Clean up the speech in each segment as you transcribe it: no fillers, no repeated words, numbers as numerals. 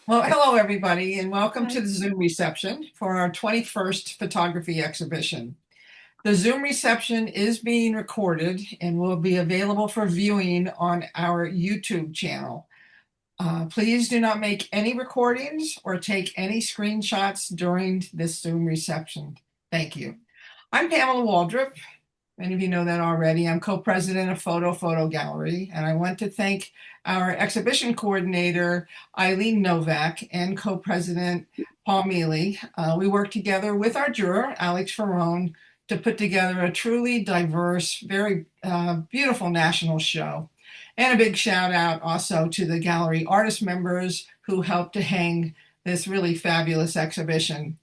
Well, hello, everybody, and welcome to Hi. the Zoom reception for our 21st photography exhibition. The Zoom reception is being recorded and will be available for viewing on our YouTube channel. Please do not make any recordings or take any screenshots during this Zoom reception. Thank you. I'm Pamela Waldrop. Many of you know that already. I'm co-president of Fotofoto Gallery, and I want to thank our exhibition coordinator, Eileen Novak, and co-president, Paul Mealy. We work together with our juror, Alex Ferrone, to put together a truly diverse, very beautiful national show. And a big shout out also to the gallery artist members who helped to hang this really fabulous exhibition.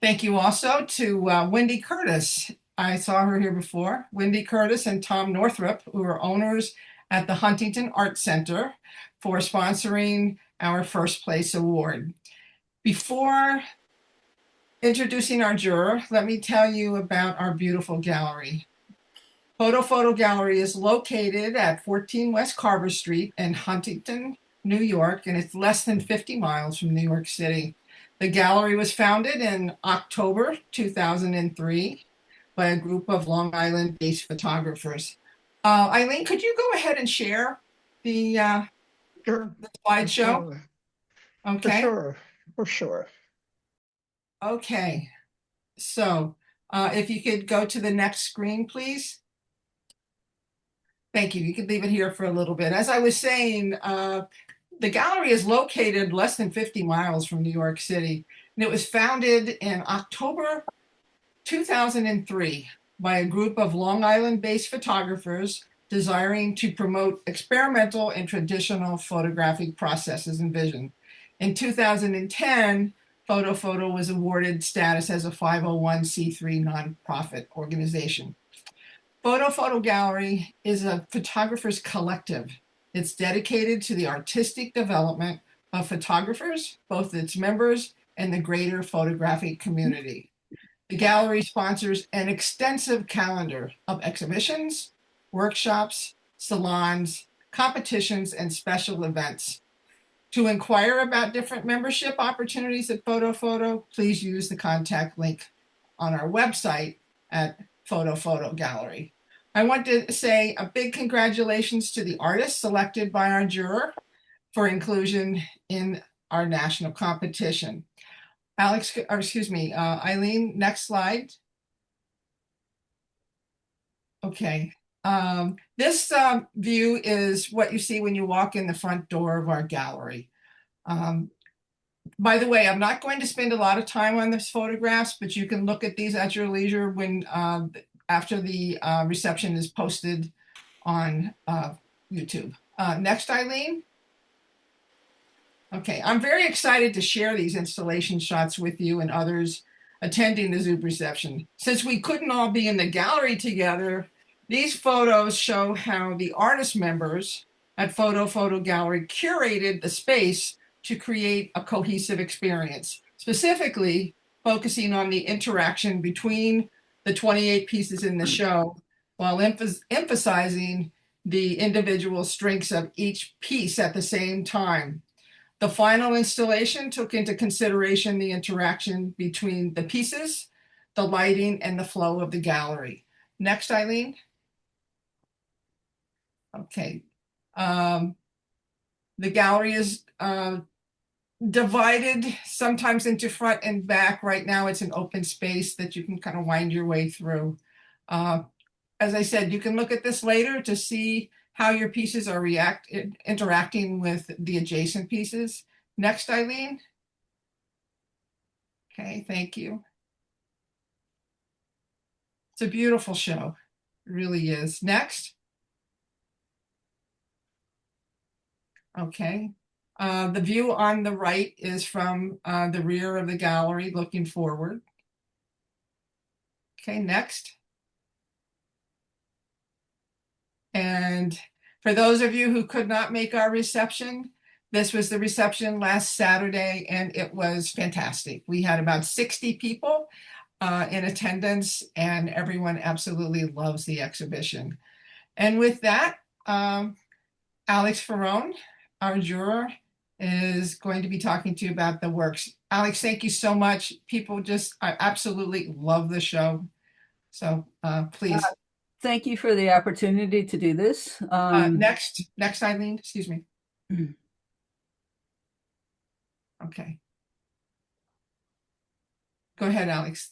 Thank you also to Wendy Curtis. I saw her here before. Wendy Curtis and Tom Northrup, who are owners at the Huntington Art Center, for sponsoring our first place award. Before introducing our juror, let me tell you about our beautiful gallery. Fotofoto Gallery is located at 14 West Carver Street in Huntington, New York, and it's less than 50 miles from New York City. The gallery was founded in October 2003 by a group of Long Island-based photographers. Eileen, could you go ahead and share the, uh, Sure. the slideshow? Uh, for Okay. sure. For sure. Okay. So if you could go to the next screen, please. Thank you. You could leave it here for a little bit. As I was saying, the gallery is located less than 50 miles from New York City, and it was founded in October 2003 by a group of Long Island-based photographers desiring to promote experimental and traditional photographic processes and vision. In 2010, Fotofoto was awarded status as a 501c3 nonprofit organization. Fotofoto Gallery is a photographer's collective. It's dedicated to the artistic development of photographers, both its members and the greater photographic community. The gallery sponsors an extensive calendar of exhibitions, workshops, salons, competitions, and special events. To inquire about different membership opportunities at Fotofoto, please use the contact link on our website at Fotofoto Gallery. I want to say a big congratulations to the artists selected by our juror for inclusion in our national competition. Eileen, next slide. Okay. This view is what you see when you walk in the front door of our gallery. By the way, I'm not going to spend a lot of time on this photographs, but you can look at these at your leisure when after the reception is posted on YouTube. Next, Eileen. Okay, I'm very excited to share these installation shots with you and others attending the Zoom reception. Since we couldn't all be in the gallery together, these photos show how the artist members at Fotofoto Gallery curated the space to create a cohesive experience, specifically focusing on the interaction between the 28 pieces in the show while emphasizing the individual strengths of each piece at the same time. The final installation took into consideration the interaction between the pieces, the lighting, and the flow of the gallery. Next, Eileen. Okay. The gallery is divided sometimes into front and back. Right now, it's an open space that you can kind of wind your way through. As I said, you can look at this later to see how your pieces are interacting with the adjacent pieces. Next, Eileen. Okay, thank you. It's a beautiful show. It really is. Next. Okay. The view on the right is from the rear of the gallery looking forward. Okay, next. And for those of you who could not make our reception, this was the reception last Saturday, and it was fantastic. We had about 60 people in attendance, and everyone absolutely loves the exhibition. And with that, Alex Ferrone, our juror, is going to be talking to you about the works. Alex, thank you so much. People just, I absolutely love the show. So please. Thank you for the opportunity to do this. Next, Eileen, excuse me. Okay. Go ahead, Alex.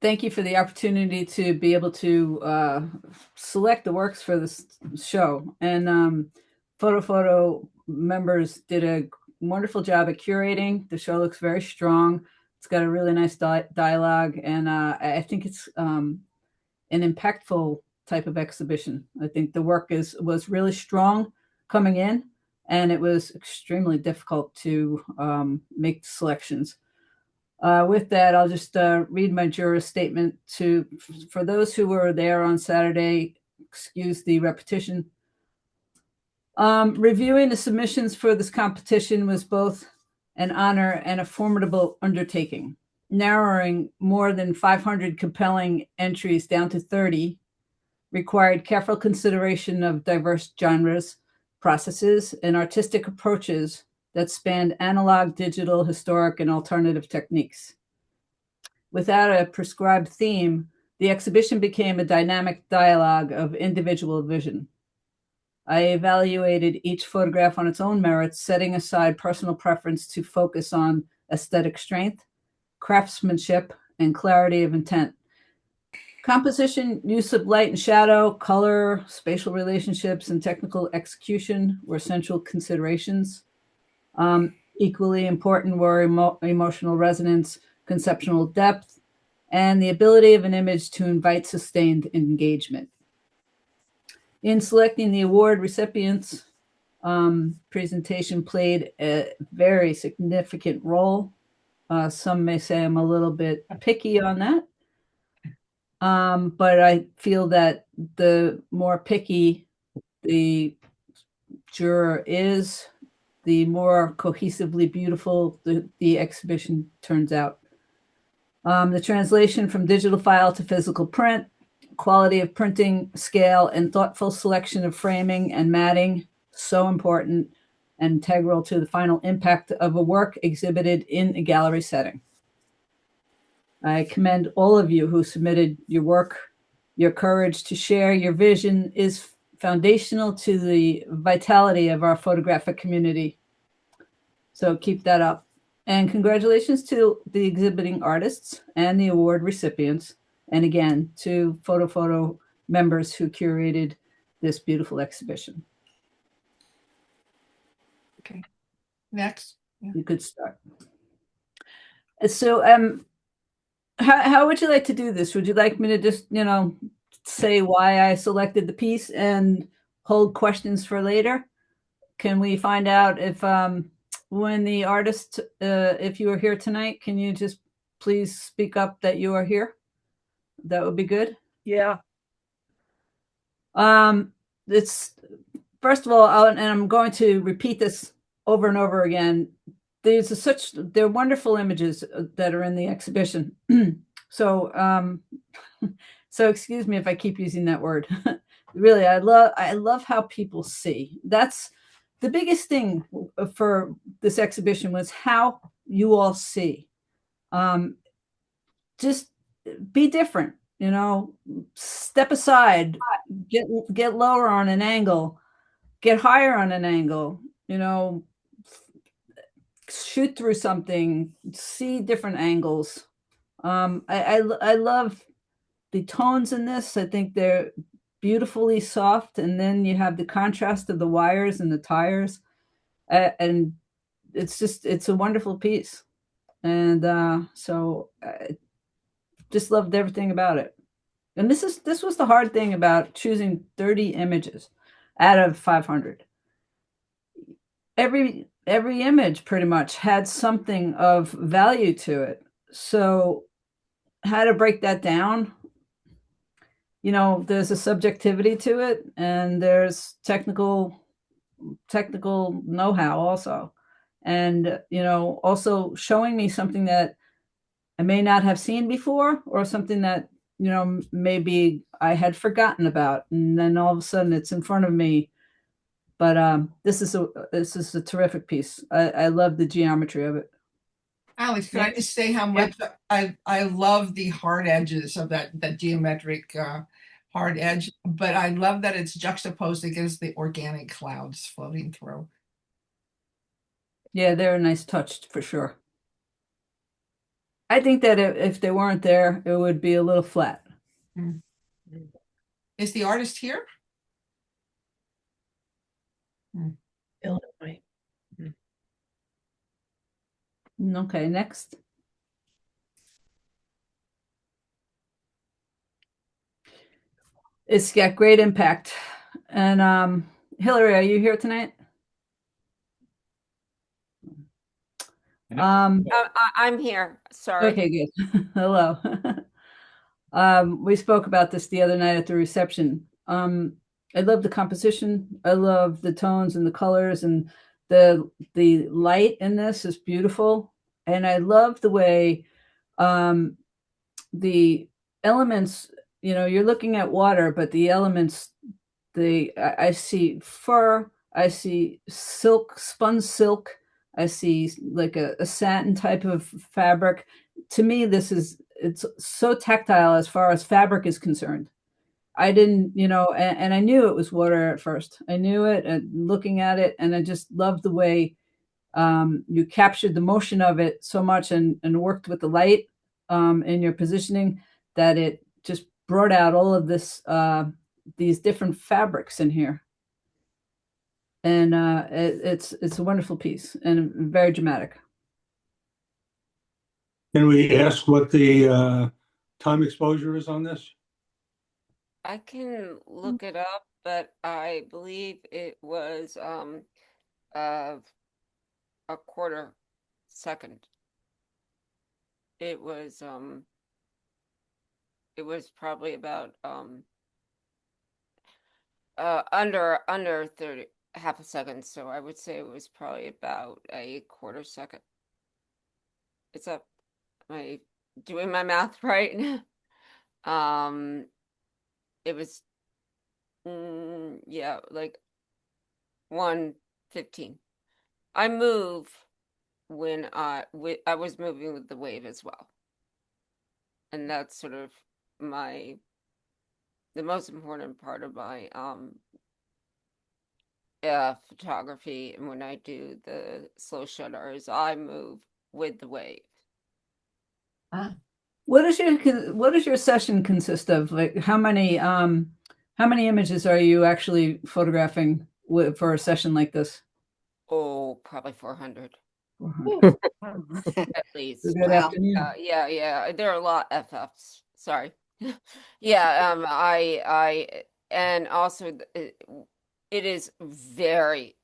Thank you for the opportunity to be able to select the works for this show. And fotofoto members did a wonderful job at curating. The show looks very strong. It's got a really nice dialogue, and I think it's an impactful type of exhibition. I think the work was really strong coming in, and it was extremely difficult to make selections. With that, I'll just read my juror statement for those who were there on Saturday. Excuse the repetition. Reviewing the submissions for this competition was both an honor and a formidable undertaking. Narrowing more than 500 compelling entries down to 30 required careful consideration of diverse genres, processes, and artistic approaches that spanned analog, digital, historic, and alternative techniques. Without a prescribed theme, the exhibition became a dynamic dialogue of individual vision. I evaluated each photograph on its own merits, setting aside personal preference to focus on aesthetic strength, craftsmanship, and clarity of intent. Composition, use of light and shadow, color, spatial relationships, and technical execution were central considerations. Equally important were emotional resonance, conceptual depth, and the ability of an image to invite sustained engagement. In selecting the award recipients, presentation played a very significant role. Some may say I'm a little bit picky on that. But I feel that the more picky the juror is, the more cohesively beautiful the exhibition turns out. The translation from digital file to physical print, quality of printing, scale, and thoughtful selection of framing and matting, so important and integral to the final impact of a work exhibited in a gallery setting. I commend all of you who submitted your work. Your courage to share your vision is foundational to the vitality of our photographic community. So keep that up. And congratulations to the exhibiting artists and the award recipients. And again, to fotofoto members who curated this beautiful exhibition. Okay. Next. Yeah. You could start. So how would you like to do this? Would you like me to just, say why I selected the piece and hold questions for later? Can we find out if when the artist, if you are here tonight, can you just please speak up that you are here? That would be good. Yeah. It's first of all, and I'm going to repeat this over and over again. They're wonderful images that are in the exhibition. So excuse me if I keep using that word. Really, I love how people see. That's the biggest thing for this exhibition was how you all see. Just be different, step aside, get lower on an angle, get higher on an angle, shoot through something, see different angles. I love the tones in this. I think they're beautifully soft, and then you have the contrast of the wires and the tires, and it's a wonderful piece. And so I just loved everything about it. And this was the hard thing about choosing 30 images out of 500. Every image pretty much had something of value to it. So how to break that down? There's a subjectivity to it, and there's technical know-how also. And, also showing me something that I may not have seen before, or something that, maybe I had forgotten about. And then all of a sudden it's in front of me But this is a terrific piece. I love the geometry of it. Alex, can I just say how much I love the hard edges of that geometric hard edge, but I love that it's juxtaposed against the organic clouds floating through. Yeah, they're a nice touch for sure. I think that if they weren't there, it would be a little flat. Is the artist here? Illinois. Okay, next. It's got great impact. And Hillary, are you here tonight? I'm here. Sorry. Okay, good. Hello. We spoke about this the other night at the reception. I love the composition. I love the tones and the colors, and the light in this is beautiful. And I love the way the elements, you're looking at water, but the elements, I see fur, I see silk, spun silk, I see like a satin type of fabric. To me, it's so tactile as far as fabric is concerned. I didn't, and I knew it was water at first. I knew it and looking at it, and I just loved the way you captured the motion of it so much and worked with the light in your positioning that it just brought out all of these different fabrics in here. And it's a wonderful piece and very dramatic. Can we ask what the time exposure is on this? I can look it up, but I believe it was a quarter second. It was probably about under 30 half a second, so I would say it was probably about a quarter second. It's up. Am I doing my math right? It was yeah, like 1:15. I move when I was moving with the wave as well. And that's sort of the most important part of my photography. And when I do the slow shutter is I move with the wave. What does your session consist of? Like how many images are you actually photographing for a session like this? Oh, probably 400. 400. At least. Good afternoon. Yeah. There are a lot of FFs. Sorry. Yeah, and also it is very,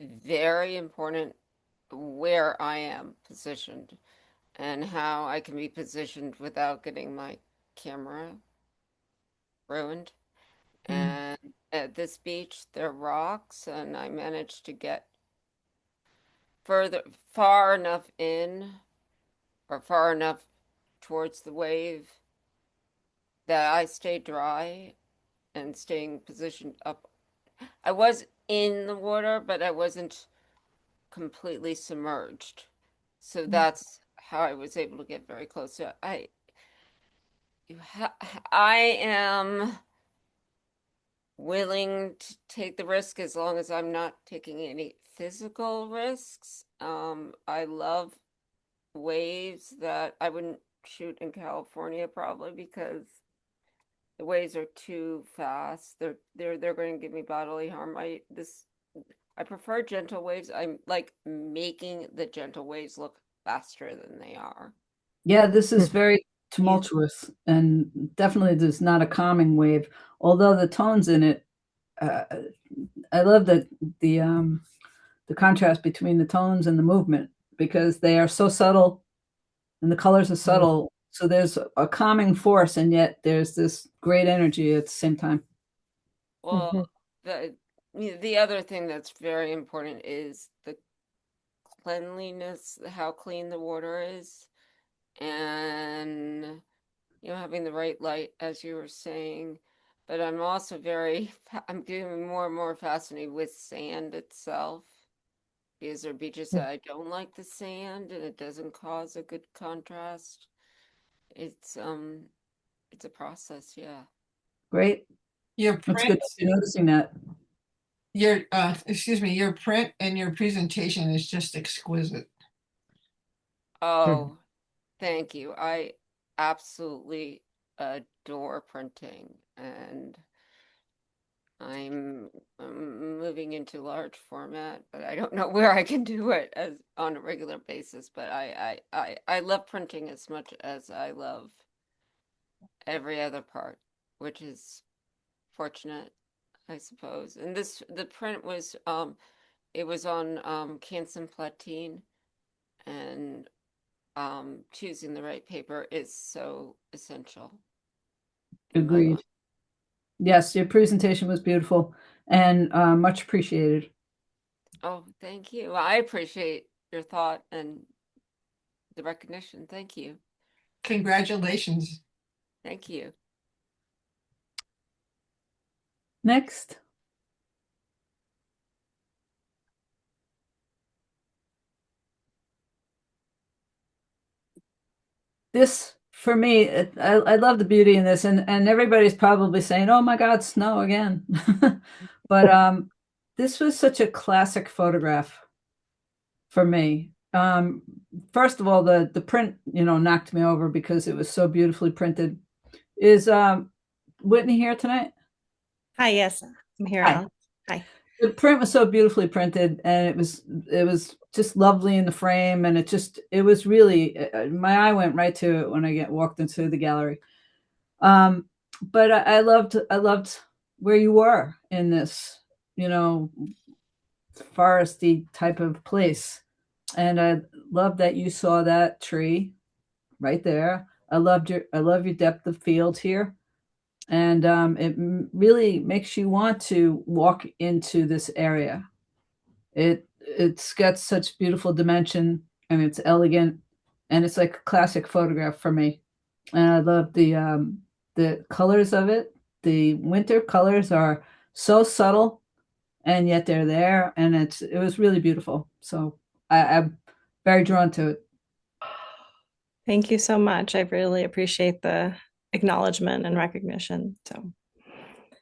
very important where I am positioned and how I can be positioned without getting my camera ruined. And at this beach, there are rocks, and I managed to get far enough in or far enough towards the wave that I stay dry and staying positioned up. I was in the water, but I wasn't completely submerged. So that's how I was able to get very close to it. I am willing to take the risk as long as I'm not taking any physical risks. I love waves that I wouldn't shoot in California probably because the waves are too fast. They're going to give me bodily harm. I prefer gentle waves. I'm like making the gentle waves look faster than they are. Yeah, this is very tumultuous and definitely there's not a calming wave. Although the tones in it, I love the contrast between the tones and the movement because they are so subtle and the colors are subtle. So there's a calming force and yet there's this great energy at the same time. Well, the other thing that's very important is the cleanliness, how clean the water is, and having the right light, as you were saying. but I'm also I'm getting more and more fascinated with sand itself. Because there are beaches that I don't like the sand and it doesn't cause a good contrast. It's a process, yeah. Great. Your That's print, good to be noticing that. your print and your presentation is just exquisite. Oh, thank you. I absolutely adore printing, and I'm moving into large format, but I don't know where I can do it as on a regular basis. But I love printing as much as I love every other part, which is fortunate, I suppose. And the print was it was on Canson platine, and choosing the right paper is so essential in my Agreed. mind. Yes, your presentation was beautiful and much appreciated. Oh, thank you. I appreciate your thought and the recognition. Thank you. Congratulations. Thank you. Next. This, for me, I love the beauty in this, and everybody's probably saying, "Oh my God, snow again!" But this was such a classic photograph for me. First of all, the print, knocked me over because it was so beautifully printed. Is Whitney here tonight? Hi, yes, I'm here, Hi. Alex. Hi. The print was so beautifully printed, and it was just lovely in the frame, and it was really my eye went right to it when I walked into the gallery. But I loved where you were in this, foresty type of place, and I love that you saw that tree right there. I love your depth of field here, and it really makes you want to walk into this area. It's got such beautiful dimension, and it's elegant, and it's like a classic photograph for me. And I love the colors of it. The winter colors are so subtle, and yet they're there, and it was really beautiful. So I'm very drawn to it. Thank you so much. I really appreciate the acknowledgement and recognition. So,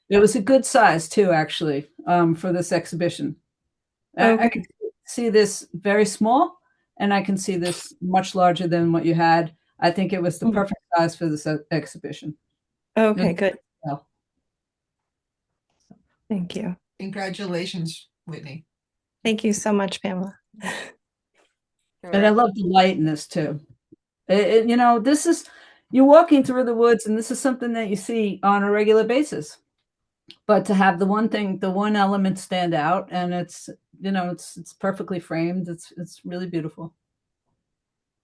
It was a good size too, actually, for this exhibition. I okay. can see this very small, and I can see this much larger than what you had. I think it was the perfect size for this exhibition. Okay, good. Well, Thank you. Congratulations, Whitney. Thank you so much, Pamela. and I love the light in this too. This is you're walking through the woods, and this is something that you see on a regular basis. But to have the one element stand out, and it's perfectly framed. It's really beautiful.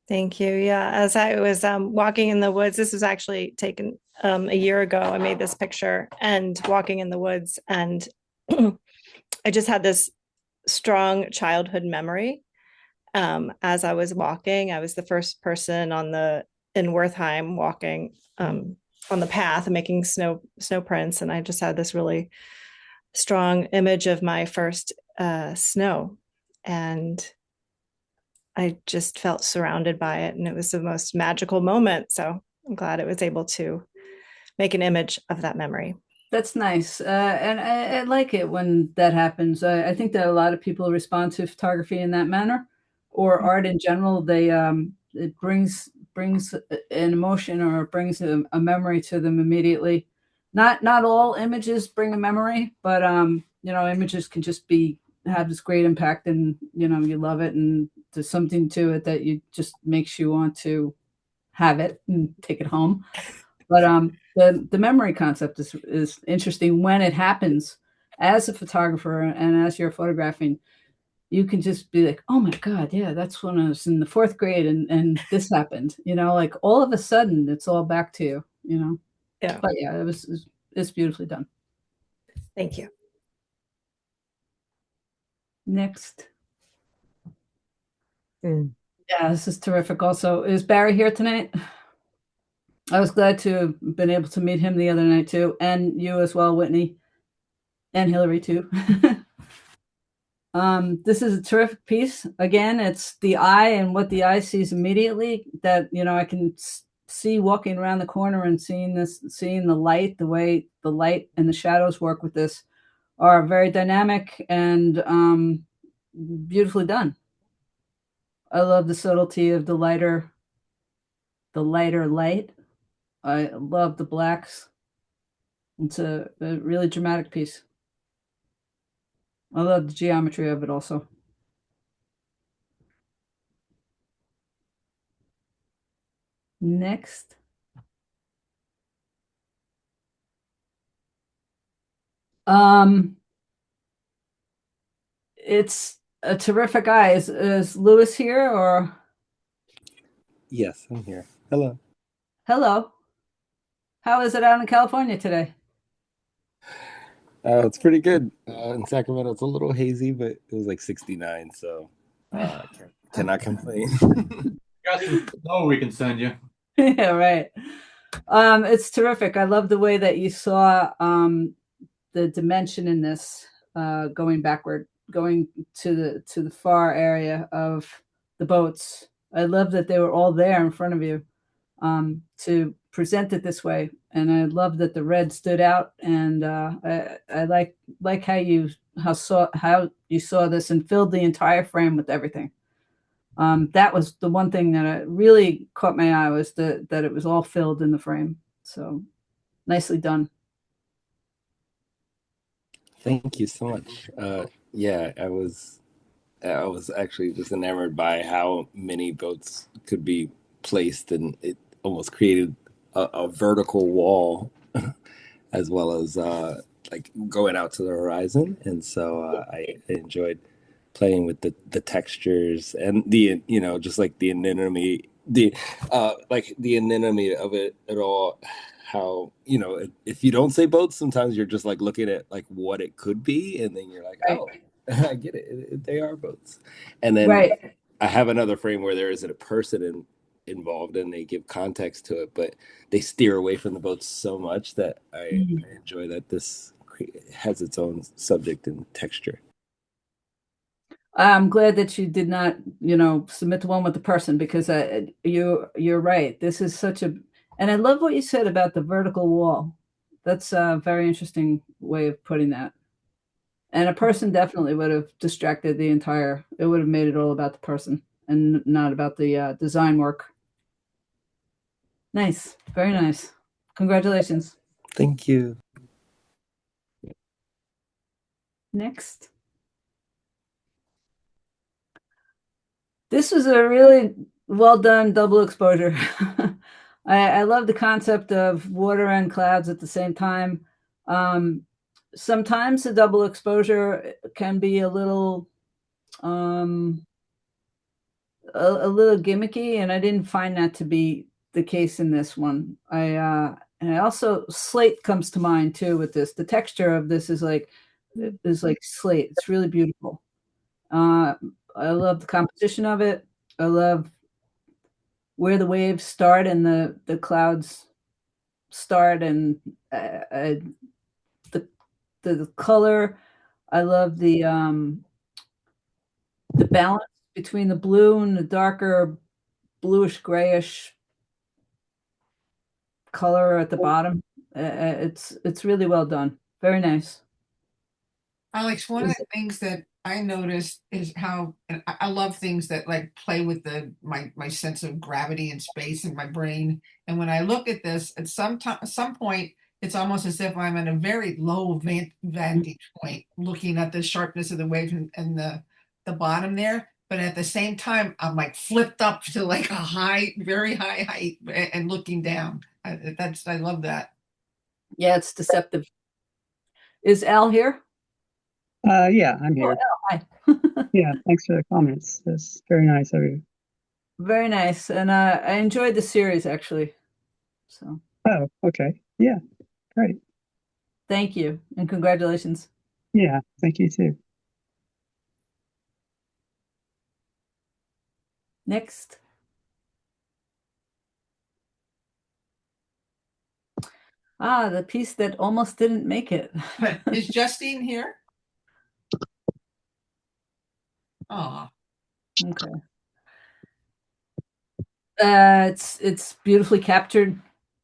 Thank you. Yeah, as I was walking in the woods, this was actually taken a year ago. I made this picture and walking in the woods, and I just had this strong childhood memory. As I was walking, I was the first person in Wertheim walking on the path and making snow prints, and I just had this really strong image of my first snow, and I just felt surrounded by it, and it was the most magical moment. So I'm glad it was able to make an image of that memory. That's nice, and I like it when that happens. I think that a lot of people respond to photography in that manner, or art in general. It brings an emotion, or it brings a memory to them immediately. Not all images bring a memory, but images can just have this great impact, and you love it, and there's something to it that you just makes you want to have it and take it home. But the memory concept is interesting when it happens. As a photographer and as you're photographing, you can just be like, "Oh my God, yeah, that's when I was in the fourth grade, and this happened." Like all of a sudden, it's all back to you. Yeah. But yeah, it's beautifully done. Thank you. Next. Yeah, this is terrific. Also, is Barry here tonight? I was glad to have been able to meet him the other night too, and you as well, Whitney, and Hillary too. This is a terrific piece. Again, it's the eye and what the eye sees immediately that, I can see walking around the corner and seeing the light, the way the light and the shadows work with this are very dynamic and beautifully done. I love the subtlety of the lighter light. I love the blacks. It's a really dramatic piece. I love the geometry of it also. Next. It's a terrific eye. Is Lewis here or? Yes, I'm here. Hello. Hello. How is it out in California today? It's pretty good. In Sacramento, it's a little hazy, but it was like 69, so cannot complain. Got some snow we can send you. Yeah, right. It's terrific. I love the way that you saw the dimension in this, going backward, going to the far area of the boats. I love that they were all there in front of you to present it this way, and I love that the red stood out. And I like how you saw this and filled the entire frame with everything. That was the one thing that really caught my eye, was that it was all filled in the frame. So nicely done. Thank you so much. Yeah, I was actually just enamored by how many boats could be placed, and it almost created a vertical wall as well as like going out to the horizon. And so I enjoyed playing with the textures and the just like the anonymity, the anonymity of it at all. How if you don't say boats, sometimes you're just like looking at like what it could be, and then you're like, Right. oh, I get it. They are boats. And then Right. I have another frame where there isn't a person involved, and they give context to it, but they steer away from the boats so much that I enjoy that this has its own subject and texture. I'm glad that you did not, submit the one with the person, because you're right. This is and I love what you said about the vertical wall. That's a very interesting way of putting that. And a person definitely would have distracted it would have made it all about the person and not about the design work. Nice. Very nice. Congratulations. Thank you. Next. This was a really well done double exposure. I love the concept of water and clouds at the same time. Sometimes the double exposure can be a little gimmicky, and I didn't find that to be the case in this one. And I also, slate comes to mind too with this. The texture of this is like slate. It's really beautiful. I love the composition of it. I love where the waves start and the clouds start, and the color. I love the balance between the blue and the darker bluish grayish color at the bottom. It's really well done. Very nice. Alex, one of the things that I noticed is how, and I love things that like play with my sense of gravity and space in my brain. And when I look at this, at some point, it's almost as if I'm at a very low vantage point, looking at the sharpness of the wave and the bottom there. But at the same time, I'm like flipped up to like a high, very high height and looking down. I love that. Yeah, it's deceptive. Is Al here? Yeah, I'm here. Oh, Al, hi. Yeah, thanks for the comments. That's very nice of you. Very nice. And I enjoyed the series, actually. So Oh, okay. Yeah, great. thank you and congratulations. Yeah, thank you too. Next. Ah, the piece that almost didn't make it. Is Justine here? Oh, Okay. It's beautifully captured.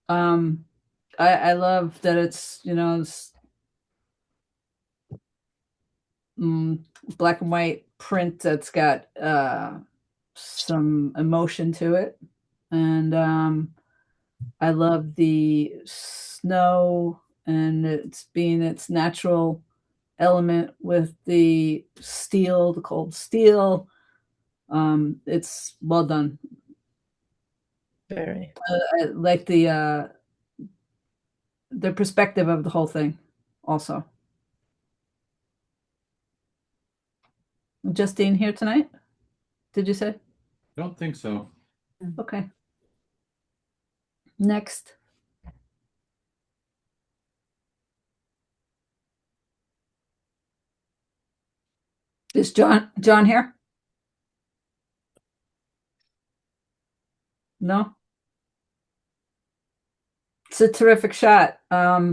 I love that it's, it's black and white print that's got some emotion to it. And I love the snow and it's being its natural element with the steel, the cold steel. It's well done. Very. I like the perspective of the whole thing also. Justine here tonight? Did you say? Don't think so. Okay. Next. Is John here? No? It's a terrific shot. I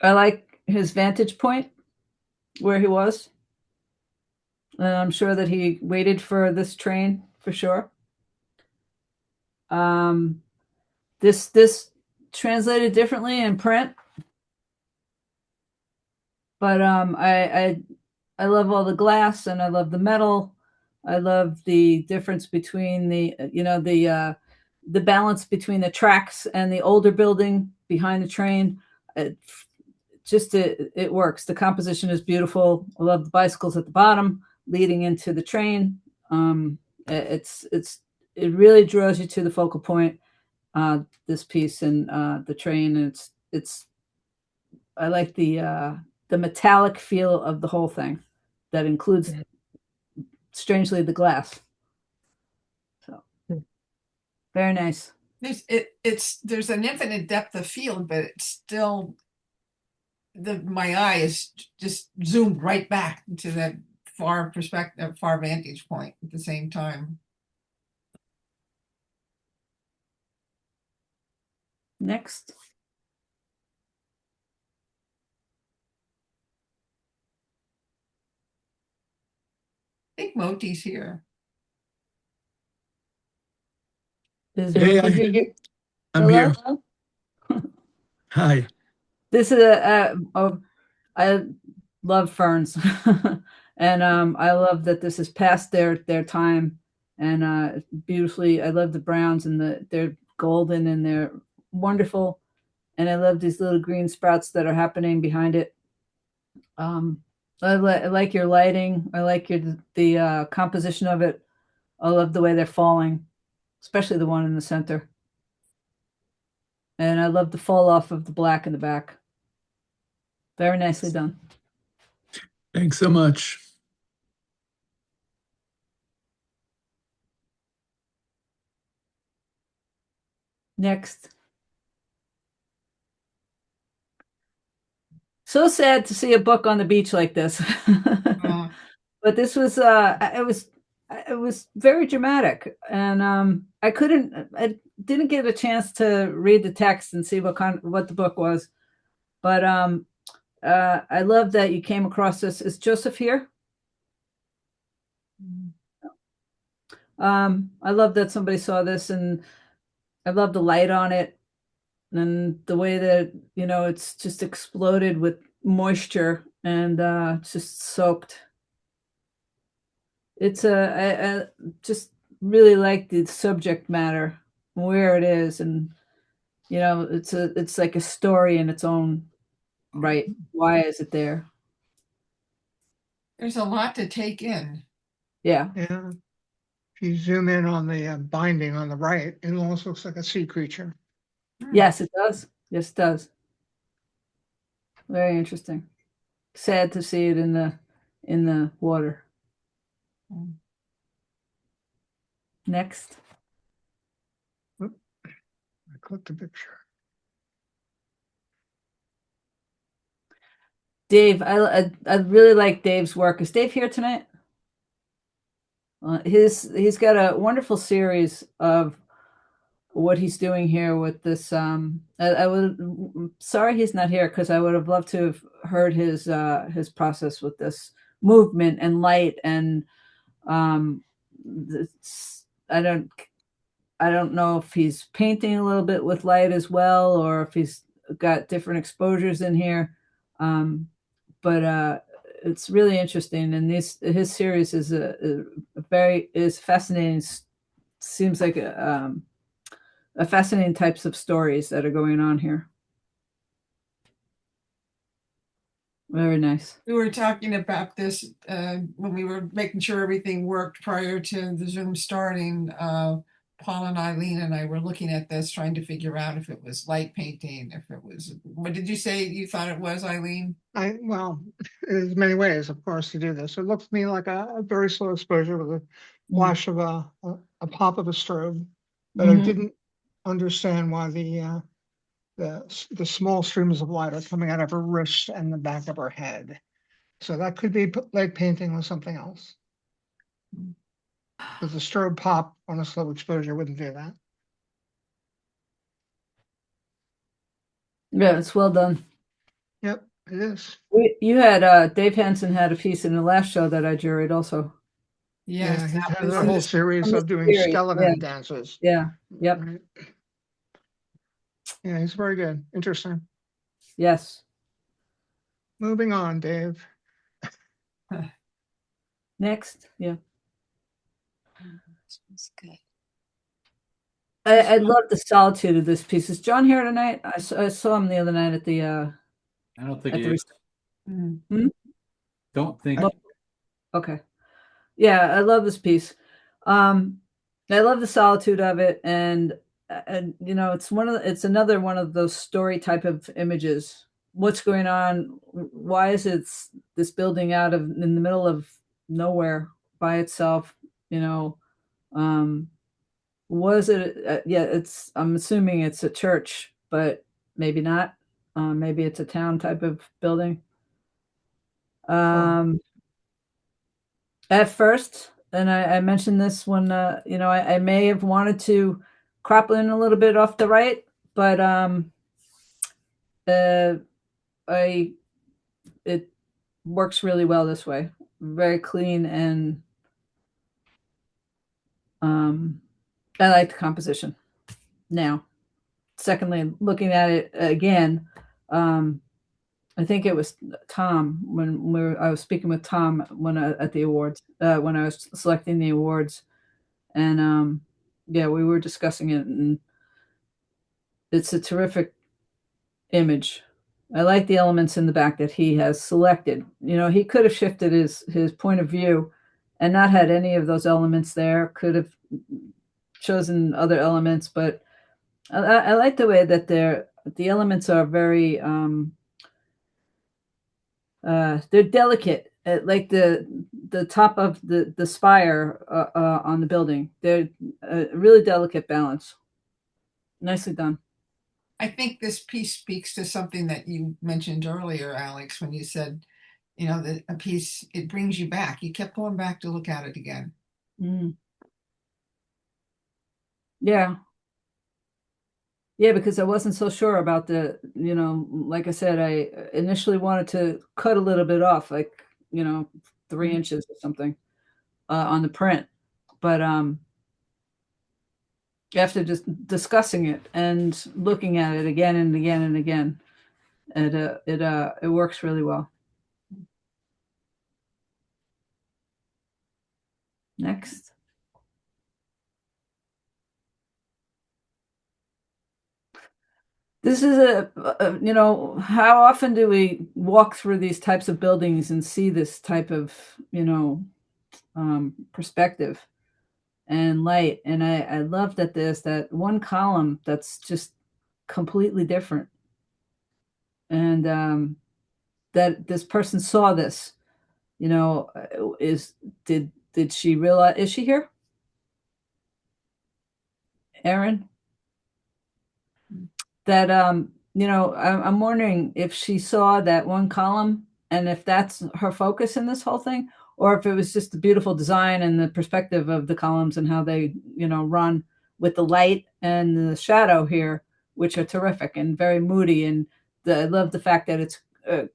like his vantage point where he was. And I'm sure that he waited for this train for sure. This translated differently in print, but I love all the glass and I love the metal. I love the difference between the balance between the tracks and the older building behind the train. It works. The composition is beautiful. I love the bicycles at the bottom leading into the train. It really draws you to the focal point. This piece and the train. And I like the metallic feel of the whole thing. That includes, strangely, the glass. So very nice. there's an infinite depth of field, but it's still my eye is just zoomed right back to that far perspective, far vantage point at the same time. Next. I think Moti's here. Hey, I'm Hello? here. Hi. This is I love ferns, and I love that this is past their time, and beautifully. I love the browns and they're golden and they're wonderful, and I love these little green sprouts that are happening behind it. I like your lighting. I like the composition of it. I love the way they're falling, especially the one in the center. And I love the fall off of the black in the back. Very nicely done. Thanks so much. Next. So sad to see a book on the beach like this. But this was it was very dramatic, and I didn't get a chance to read the text and see what the book was, but I love that you came across this. Is Joseph here? I love that somebody saw this, and I love the light on it and the way that it's just exploded with moisture and just soaked. I just really like the subject matter, where it is, and it's like a story in its own right. Why is it there? There's a lot to take in. Yeah. Yeah. If you zoom in on the binding on the right, it almost looks like a sea creature. Yes, it does. Yes, it does. Very interesting. Sad to see it in the water. Next. I clicked the picture. Dave, I really like Dave's work. Is Dave here tonight? He's got a wonderful series of what he's doing here with this. I would, sorry he's not here, because I would have loved to have heard his process with this movement and light and I don't know if he's painting a little bit with light as well, or if he's got different exposures in here. But it's really interesting, and his series is is fascinating. Seems like a fascinating types of stories that are going on here. Very nice. We were talking about this when we were making sure everything worked prior to the Zoom starting. Paul and Eileen and I were looking at this, trying to figure out if it was light painting, if it was. What did you say you thought it was, Eileen? Well, there's many ways, of course, to do this. It looks to me like a very slow exposure with a flash of a pop of a strobe, but I didn't understand why the small streams of light are coming out of her wrist and the back of her head. So that could be like painting with something else. Because the strobe pop on a slow exposure wouldn't do that. Yeah, it's well done. Yep, it is. You had Dave Hansen had a piece in the last show that I juried also. Yes, Yeah, he that has was a whole series of doing series, skeleton dances. Yeah. Yep. Right. Yeah, he's very good. Interesting. Yes. Moving on, Dave. Next. Yeah. Good. I love the solitude of this piece. Is John here tonight? I saw him the other night at the. I don't think at he the is. Don't think. Okay. Yeah, I love this piece. I love the solitude of it, and you know, it's another one of those story type of images. What's going on? Why is it this building in the middle of nowhere by itself? You know, was it? Yeah, I'm assuming it's a church, but maybe not. Maybe it's a town type of building. At first, and I mentioned this when you know, I may have wanted to crop in a little bit off the right, but it works really well this way. Very clean, and I like the composition. Now, secondly, looking at it again, I think it was Tom when I was speaking with Tom at the awards when I was selecting the awards, and yeah, we were discussing it, and it's a terrific image. I like the elements in the back that he has selected. You know, he could have shifted his point of view and not had any of those elements there. Could have chosen other elements, but I like the way that the elements are very they're delicate, like the top of the spire on the building. They're a really delicate balance. Nicely done. I think this piece speaks to something that you mentioned earlier, Alex, when you said, you know, that a piece, it brings you back. You kept going back to look at it again. Yeah. Yeah, because I wasn't so sure about you know, like I said, I initially wanted to cut a little bit off, like, you know, 3 inches or something on the print. But after just discussing it and looking at it again and again and again, it works really well. Next. This is you know, how often do we walk through these types of buildings and see this type of, you know, perspective and light? And I love that there's that one column that's just completely different. And that this person saw this, you know, did she realize, is she here? Erin? That you know, I'm wondering if she saw that one column and if that's her focus in this whole thing, or if it was just the beautiful design and the perspective of the columns and how they, you know, run. with the light and the shadow here, which are terrific and very moody. And I love the fact that it's a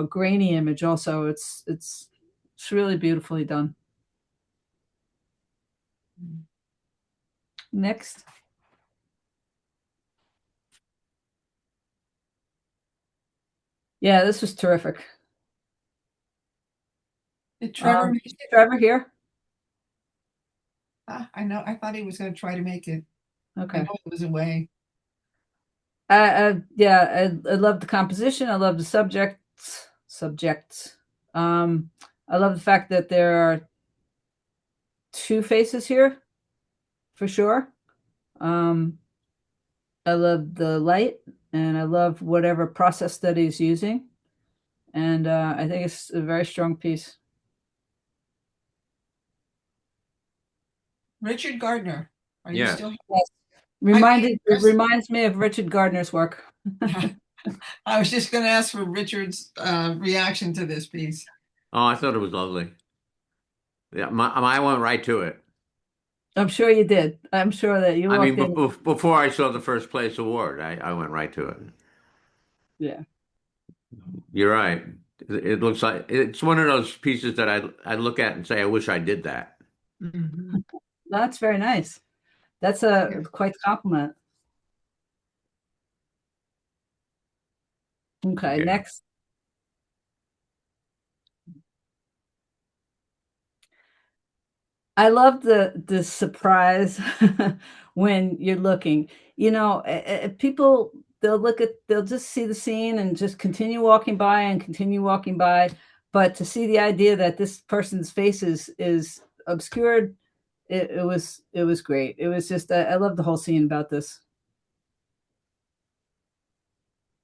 grainy image. Also, it's really beautifully done. Next. Yeah, this was terrific. Did Trevor make it? Trevor here? I know. I thought he was going to try to make it. I Okay. know it was away. Yeah, I love the composition. I love the subjects. I love the fact that there are two faces here, for sure. I love the light, and I love whatever process that he's using. And I think it's a very strong piece. Richard Gardner, are you Yeah. still here? Yes. It reminds me of Richard Gardner's work. I was just going to ask for Richard's reaction to this piece. Oh, I thought it was lovely. Yeah, I went right to it. I'm sure you did. I'm sure that you I walked mean, in. before I saw the first place award, I went right to it. Yeah. You're right. It looks like it's one of those pieces that I look at and say, I wish I did that. Mhm. That's very nice. That's Yeah. quite a compliment. Okay, Yeah. next. I love the surprise when you're looking. People they'll just see the scene and just continue walking by and continue walking by, but to see the idea that this person's face is obscured, it was great. It was just I love the whole scene about this.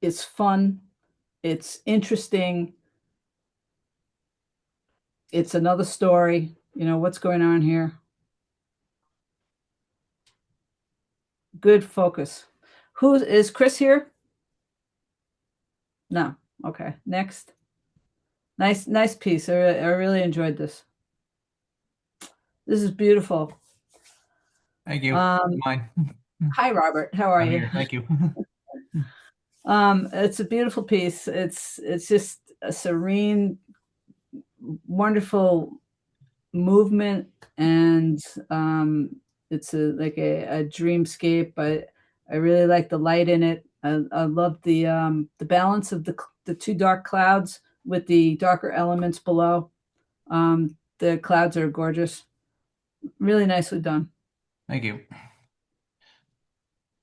It's fun. It's interesting. It's another story. What's going on here? Good focus. Who is Chris here? No. Okay. Next. Nice piece. I really enjoyed this. This is beautiful. Thank you. Mine. Hi, Robert. How are I'm you? here. Thank you. It's a beautiful piece. It's just a serene, wonderful movement, and it's like a dreamscape. I really like the light in it. I love the balance of the two dark clouds with the darker elements below. The clouds are gorgeous. Really nicely done. Thank you.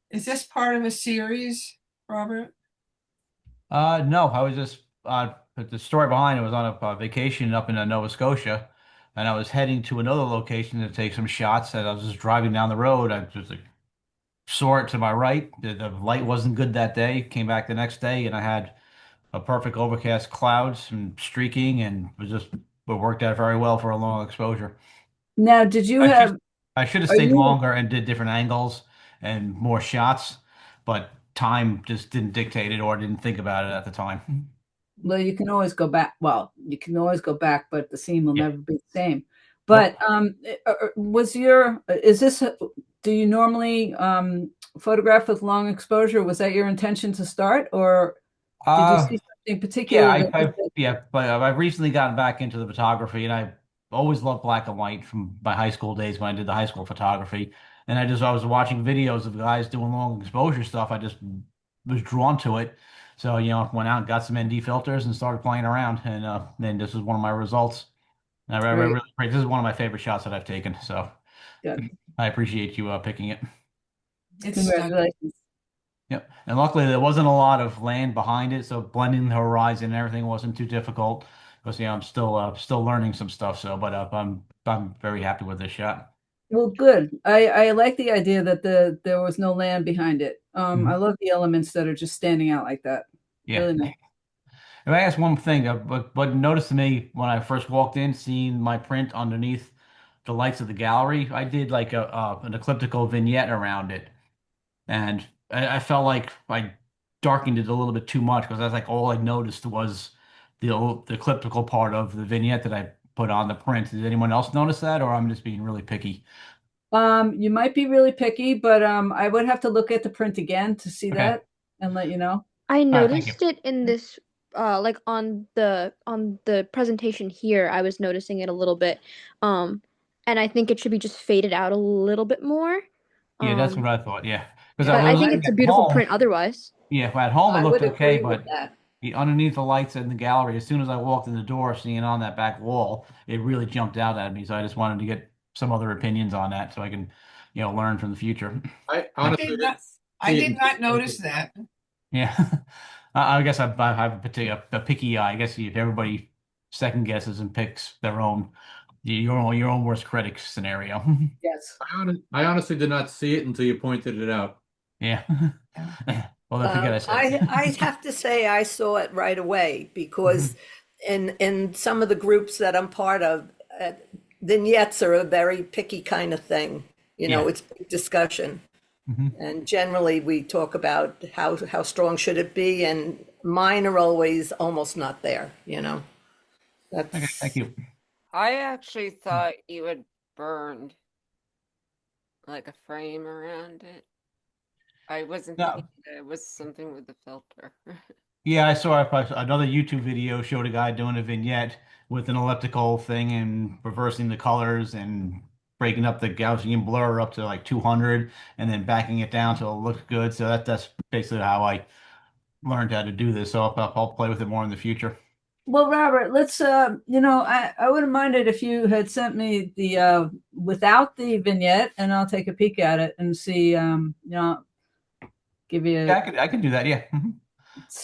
Is this part of a series, Robert? No, I was just the story behind it was on a vacation up in Nova Scotia, and I was heading to another location to take some shots. And I was just driving down the road. I just saw it to my right. The light wasn't good that day. Came back the next day, and I had a perfect overcast clouds and streaking, and it worked out very well for a long exposure. Now, did you I have? should, I should have Are stayed you? longer and did different angles and more shots, but time just didn't dictate it or didn't think about it at the time. Well, you can always go back. Well, you can always go back, but the scene will Yeah. never be the same. But is this? Do you normally photograph with long exposure? Was that your intention to start, or did you see something particular? But I've recently gotten back into the photography, and I always loved black and white from my high school days when I did the high school photography. And I was watching videos of guys doing long exposure stuff. I just was drawn to it. So, went out and got some ND filters and started playing around. And then this is one of my results. And this is one of my favorite shots that I've taken. So Good. I appreciate you picking it. It's stunning. Congratulations. Yep. And luckily there wasn't a lot of land behind it, so blending the horizon and everything wasn't too difficult. Because I'm still learning some stuff. So, but I'm very happy with this shot. Well, good. I like the idea that there was no land behind it. I love the elements that are just standing out like that. Yeah. Really nice. If I ask one thing, what noticed to me when I first walked in, seeing my print underneath the lights of the gallery, I did like an elliptical vignette around it, and I felt like I darkened it a little bit too much because that's like all I noticed was the elliptical part of the vignette that I put on the print. Did anyone else notice that, or I'm just being really picky? You might be really picky, but I would have to look at the print again to see Okay. that and let you know. I thank you. noticed it in this like on the presentation here, I was noticing it a little bit. Um and I think it should be just faded out a little bit more. Yeah, that's what Um I thought. Yeah, because Yeah, but I think looking it's a at beautiful home. print otherwise. Yeah, at home it I looked would okay, agree with but that. underneath the lights in the gallery, as soon as I walked in the door, seeing on that back wall, it really jumped out at me. So I just wanted to get some other opinions on that, so I can, learn from the future. I I honestly did didn't not, I see it did until not notice that. Yeah, I guess I have a particular a picky eye. I guess if everybody second guesses and picks their own your own worst critic scenario. Yes. I honestly did not see it until you pointed it out. Yeah. Well, don't forget I said. I have to say I saw it right away because in some of the groups that I'm part of, vignettes are a very picky kind of thing. Yeah. It's big discussion. Mhm. And generally we talk about how strong should it be, and mine are always almost not there. Okay, That's thank you. I actually thought you had burned like a frame around it. I wasn't No. thinking that it was something with the filter. Yeah, I saw another YouTube video showed a guy doing a vignette with an elliptical thing and reversing the colors and breaking up the Gaussian blur up to like 200 and then backing it down so it looks good. So that's basically how I learned how to do this. So I'll play with it more in the future. Well, Robert, let's I wouldn't mind it if you had sent me the without the vignette, and I'll take a peek at it and see give you Yeah, I can do that. Yeah. Mhm.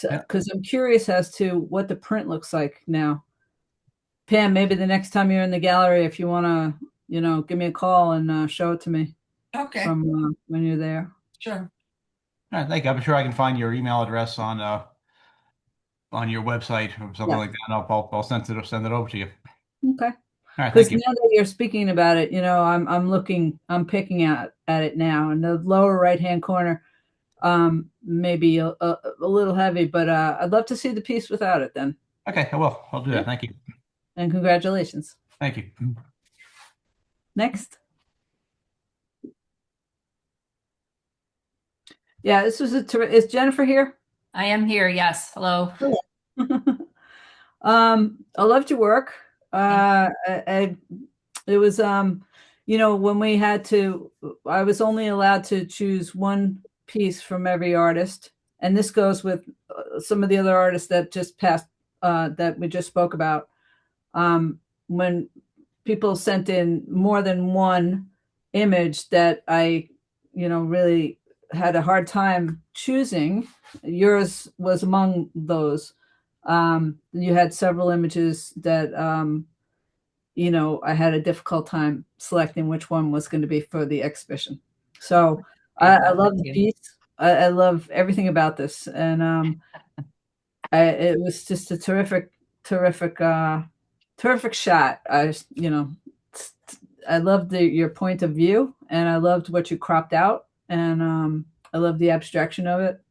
Yeah. because I'm curious as to what the print looks like now. Pam, maybe the next time you're in the gallery, if you want to, give me a call and show it to me Okay, from when you're there. sure. All right, thank you. I'm sure I can find your email address on your website or something Yeah. like that. And I'll send it over to you. Okay. All right, Because thank you. now that you're speaking about it, I'm picking at it now in the lower right hand corner. Maybe a little heavy, but I'd love to see the piece without it then. Okay, I will. I'll do Yeah. that. Thank you. And congratulations. Thank you. Next. Yeah, this was is Jennifer here? I am here. Yes. Hello. I loved your work. It was, when we I was only allowed to choose one piece from every artist. And this goes with some of the other artists that just passed, that we just spoke about. When people sent in more than one image that I, really had a hard time choosing, yours was among those. You had several images that, I had a difficult time selecting which one was going to be for the exhibition. So I love the piece. I love everything about this. And it was just a terrific shot. I loved your point of view, and I loved what you cropped out. And I love the abstraction of it,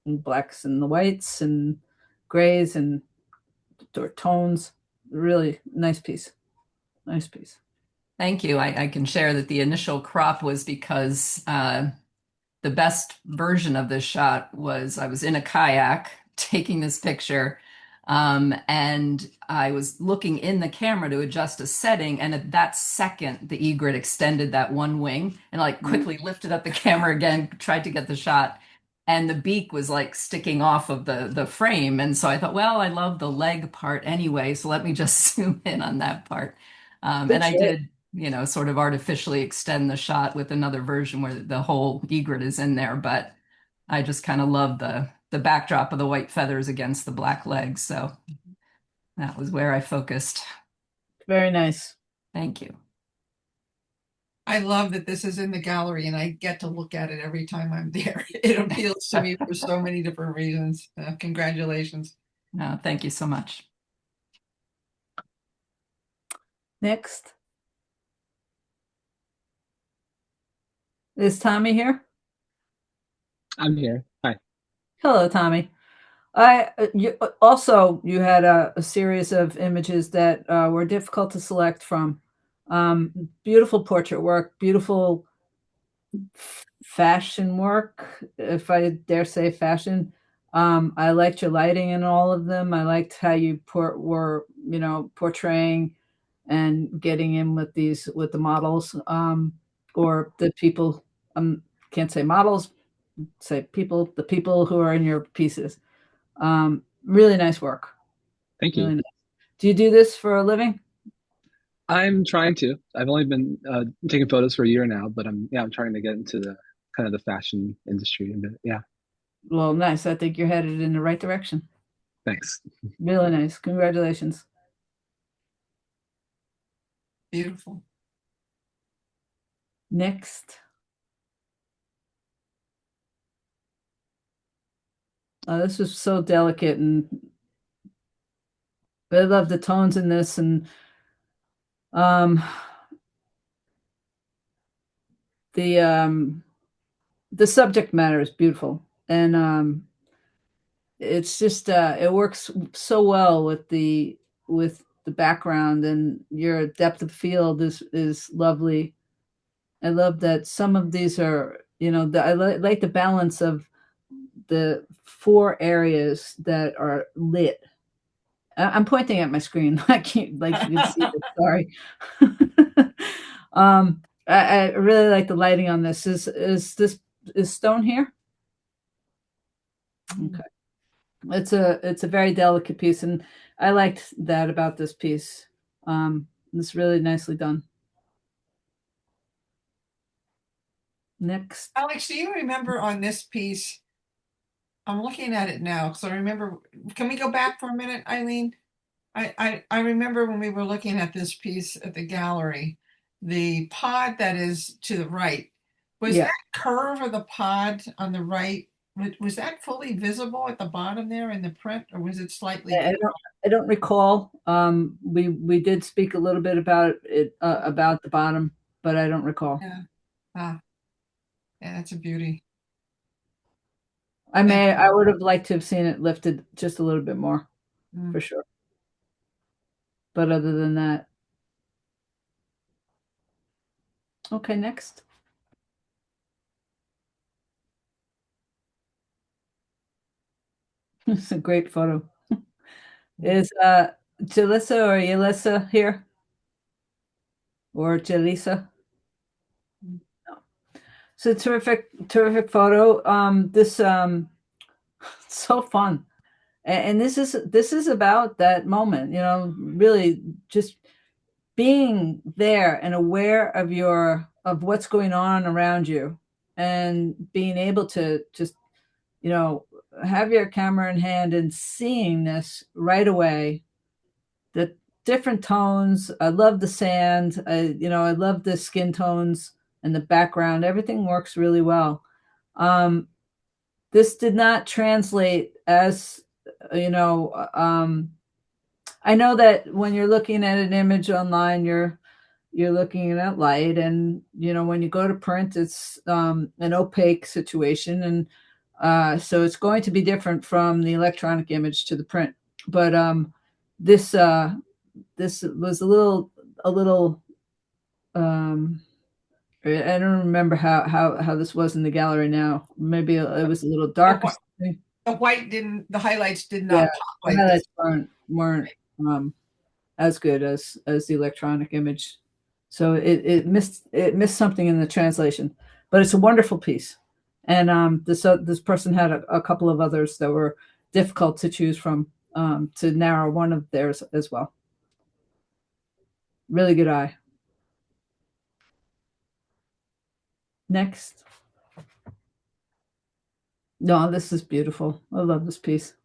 and blacks and the whites and grays and tones. Really nice piece. Nice piece. Thank you. I can share that the initial crop was because the best version of this shot was I was in a kayak taking this picture, and I was looking in the camera to adjust a setting, and at that second, the egret extended that one wing and quickly lifted up the camera again, tried to get the shot, and the beak was sticking off of the frame. And so I thought, well, I love the leg part anyway, so let me just zoom in on that part. And I did, sort of artificially extend the shot with another version where the whole egret is in there, but I just kind of love the backdrop of the white feathers against the black legs. So that was where I focused. Very nice. Thank you. I love that this is in the gallery and I get to look at it every time I'm there. It appeals to me for so many different reasons. Congratulations. No, thank you so much. Next. Is Tommy here? I'm here. Hi. Hello, Tommy. You had a series of images that were difficult to select from. Beautiful portrait work, beautiful fashion work, if I dare say fashion. I liked your lighting in all of them. I liked how you were, you know, portraying and getting in with the models, or the people. Can't say models, say people, the people who are in your pieces. Really nice work. Thank you. Really nice. Do you do this for a living? I'm trying to. I've only been taking photos for a year now, but I'm trying to get into the kind of the fashion industry a bit. Yeah. Well, nice. I think you're headed in the right direction. Thanks. Really nice. Congratulations. Beautiful. Next. This was so delicate, and I love the tones in this, and the subject matter is beautiful, and it's just it works so well with the background, and your depth of field is lovely. I love that some of these are, you know, I like the balance of the 4 areas that are lit. I'm pointing at my screen. I can't, like, you can see it. Sorry. I really like the lighting on this. Is stone here? Okay. It's a very delicate piece, and I liked that about this piece. It's really nicely done. Next. Alex, do you remember on this piece? I'm looking at it now because I remember. Can we go back for a minute, Eileen? I remember when we were looking at this piece at the gallery, the pod that is to the right, was Yeah. that curve of the pod on the right, was that fully visible at the bottom there in the print, or was it slightly? I don't recall. We did speak a little bit about it, about the bottom, but I don't recall. Yeah. Yeah, that's a beauty. I would have liked to have seen it lifted just a little bit more, Mm. for sure. But other than that. Okay, next. It's a great photo. Is Jalissa or Yelissa here? Or Jalisa? No. So terrific photo. This so fun. And this is about that moment, you know, really just being there and aware of what's going on around you, and being able to just, you know, have your camera in hand and seeing this right away. The different tones. I love the sand. I love the skin tones and the background. Everything works really well. This did not translate as, I know that when you're looking at an image online, you're looking at light, and when you go to print, it's an opaque situation, and so it's going to be different from the electronic image to the print. But this was a little I don't remember how this was in the gallery now. Maybe it was a little dark. The highlights did not Yeah, pop the like highlights this. weren't as good as the electronic image. So it missed something in the translation, but it's a wonderful piece. And this person had a couple of others that were difficult to choose from, to narrow one of theirs as well. Really good eye. Next. No, this is beautiful. I love this piece.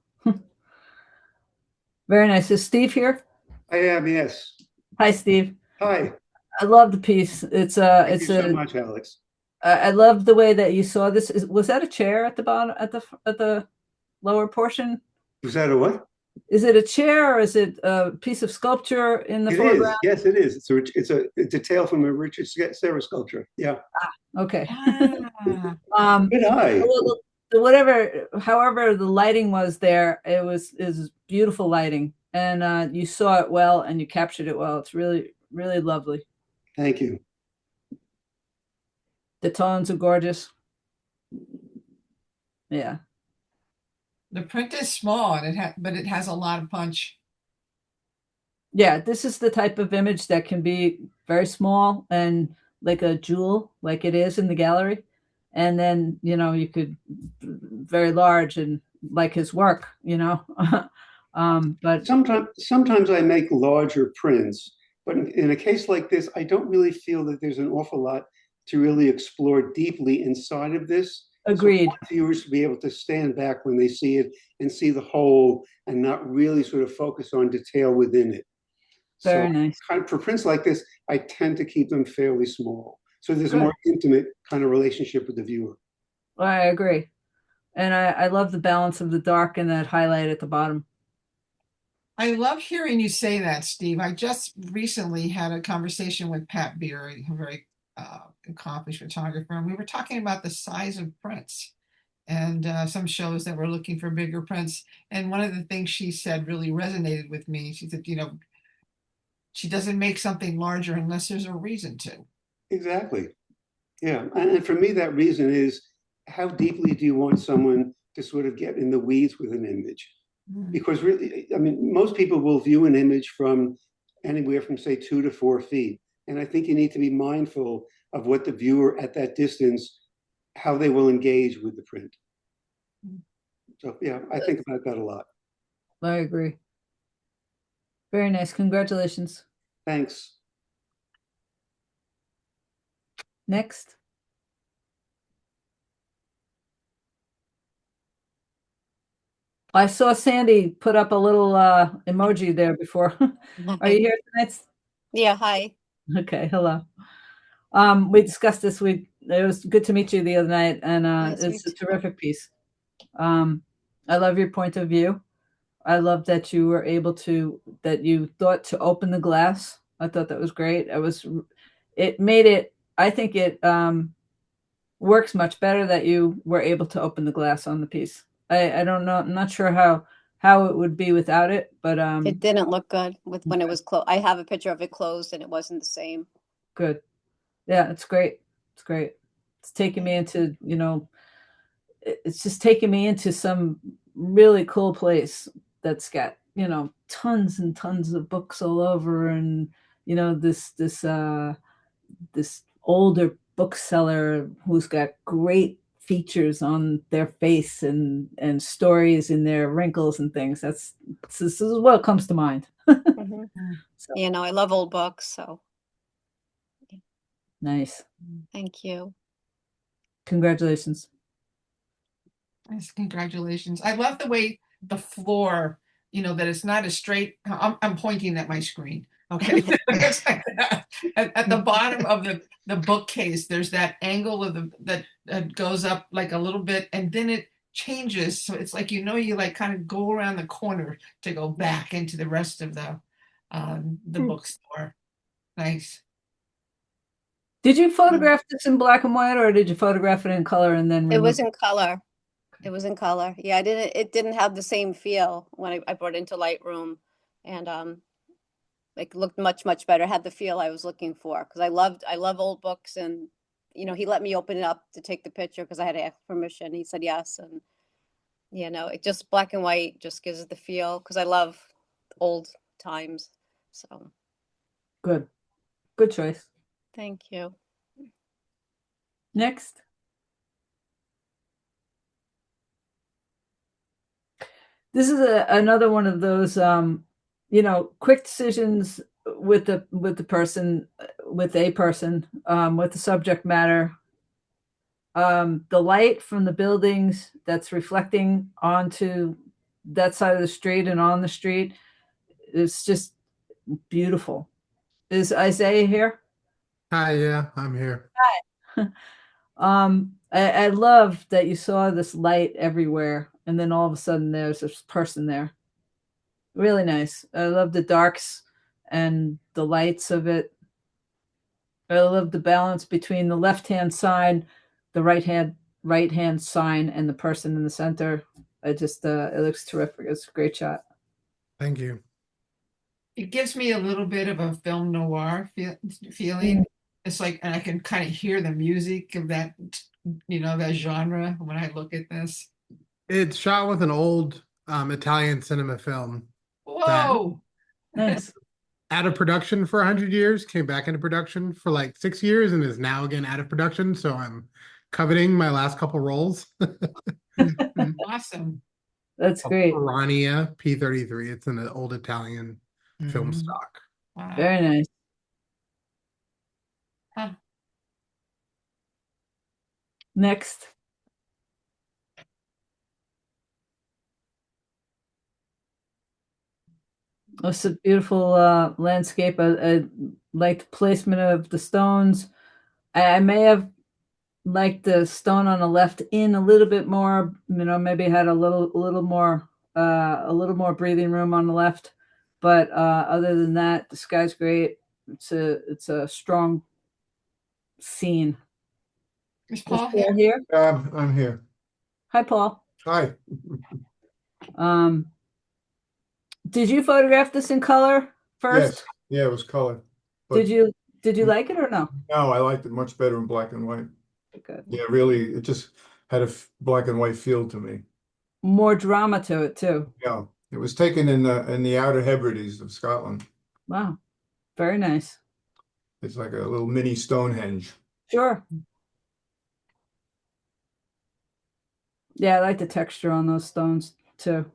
Very nice. Is Steve here? I am, yes. Hi, Steve. Hi. I love the piece. Thank you so much, Alex. I love the way that you saw this. Was that a chair at the bottom, at the lower portion? Was that a what? Is it a chair, or is it a piece of sculpture in the foreground? Yes, it is. It's a tale from a Richard Serra sculpture. Yeah. Okay. Good eye. However the lighting was there, it was beautiful lighting, and you saw it well, and you captured it well. It's really, really lovely. Thank you. The tones are gorgeous. Yeah. The print is small, and but it has a lot of punch. Yeah, this is the type of image that can be very small and like a jewel, like it is in the gallery. And then, you could very large and like his work, but Sometimes I make larger prints, but in a case like this, I don't really feel that there's an awful lot to really explore deeply inside of this. Agreed. So I want viewers to be able to stand back when they see it and see the whole and not really sort of focus on detail within it. Very So nice. for prints like this, I tend to keep them fairly small. So there's a Good. more intimate kind of relationship with the viewer. I agree. And I love the balance of the dark and that highlight at the bottom. I love hearing you say that, Steve. I just recently had a conversation with Pat Beery, a very accomplished photographer, and we were talking about the size of prints and some shows that were looking for bigger prints. And one of the things she said really resonated with me. She said, she doesn't make something larger unless there's a reason to. Exactly. Yeah. And for me, that reason is, how deeply do you want someone to sort of get in the weeds with an image? Because really, I mean, most people will view an image from anywhere from, say, 2 to 4 feet. And I think you need to be mindful of what the viewer at that distance, how they will engage with the print. So, yeah, I think about that a lot. I agree. Very nice. Congratulations. Thanks. Next. I saw Sandy put up a little emoji there before. Are you here tonight? Yeah, hi. Okay, hello. We discussed this week. It was good to meet you the other night, and it's a terrific piece. I love your point of view. I love that you were able to, that you thought to open the glass. I thought that was great. It made it, I think it works much better that you were able to open the glass on the piece. I don't know. I'm not sure how it would be without it, but it didn't look good when it was closed. I have a picture of it closed and it wasn't the same. Good. Yeah, it's great. It's great. It's taking me into, it's just taking me into some really cool place that's got, tons and tons of books all over, and this older bookseller who's got great features on their face and stories in their wrinkles and things. This is what comes to mind. So. I love old books, so. Nice. Thank you. Congratulations. Nice, congratulations. I love the way the floor, that it's not a straight, I'm pointing at my screen. Okay. At the bottom of the bookcase, there's that angle of that goes up like a little bit, and then it changes. So it's like, you like kind of go around the corner to go back into the rest of the bookstore. Nice. Did you photograph this in black and white, or did you photograph it in color and then it was in color? It was in color. Yeah, it didn't have the same feel when I brought it into Lightroom, and it looked much better. Had the feel I was looking for, because I love old books, and he let me open it up to take the picture because I had to ask permission. He said yes, and it just black and white just gives it the feel, because I love old times. So good choice. Thank you. Next. This is another one of those quick decisions with the person, with the subject matter. The light from the buildings that's reflecting onto that side of the street and on the street is just beautiful. Is Isaiah here? Hi, yeah, I'm here. Hi. I love that you saw this light everywhere, and then all of a sudden there's this person there. Really nice. I love the darks and the lights of it. I love the balance between the left-hand sign, the right-hand sign, and the person in the center. It looks terrific. It's a great shot. Thank you. It gives me a little bit of a film noir feeling. It's like, and I can kind of hear the music of that, that genre when I look at this. It's shot with an old Italian cinema film that Whoa! Nice. out of production for 100 years, came back into production for like 6 years, and is now again out of production. So I'm coveting my last couple roles. Awesome. That's great. Ferrone P33. It's an old Italian film Mhm. stock. Wow. Very nice. Huh. Next. It's a beautiful landscape. I like the placement of the stones. I may have liked the stone on the left in a little bit more. Maybe had a little more breathing room on the left. But other than that, the sky's great. It's a strong scene. Is Paul Paul here? here? I'm here. Hi, Paul. Hi. Did you photograph this in color first? Yes, yeah, it was color. Did you like it or no? No, I liked it much better in black and white. Good. Yeah, really, it just had a black and white feel to me. More drama to it too. Yeah, it was taken in the Outer Hebrides of Scotland. Wow, very nice. It's like a little mini Stonehenge. Sure. Yeah, I like the texture on those stones too.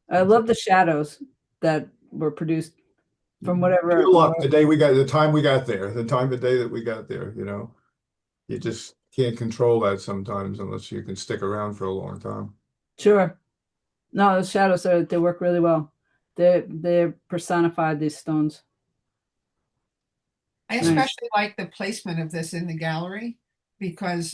I love the shadows that were produced from whatever. Good luck the time we got there, the time of day that we got there, you just can't control that sometimes unless you can stick around for a long time. Sure. No, the shadows they work really well. They personified these stones. I especially like the placement of this in the gallery because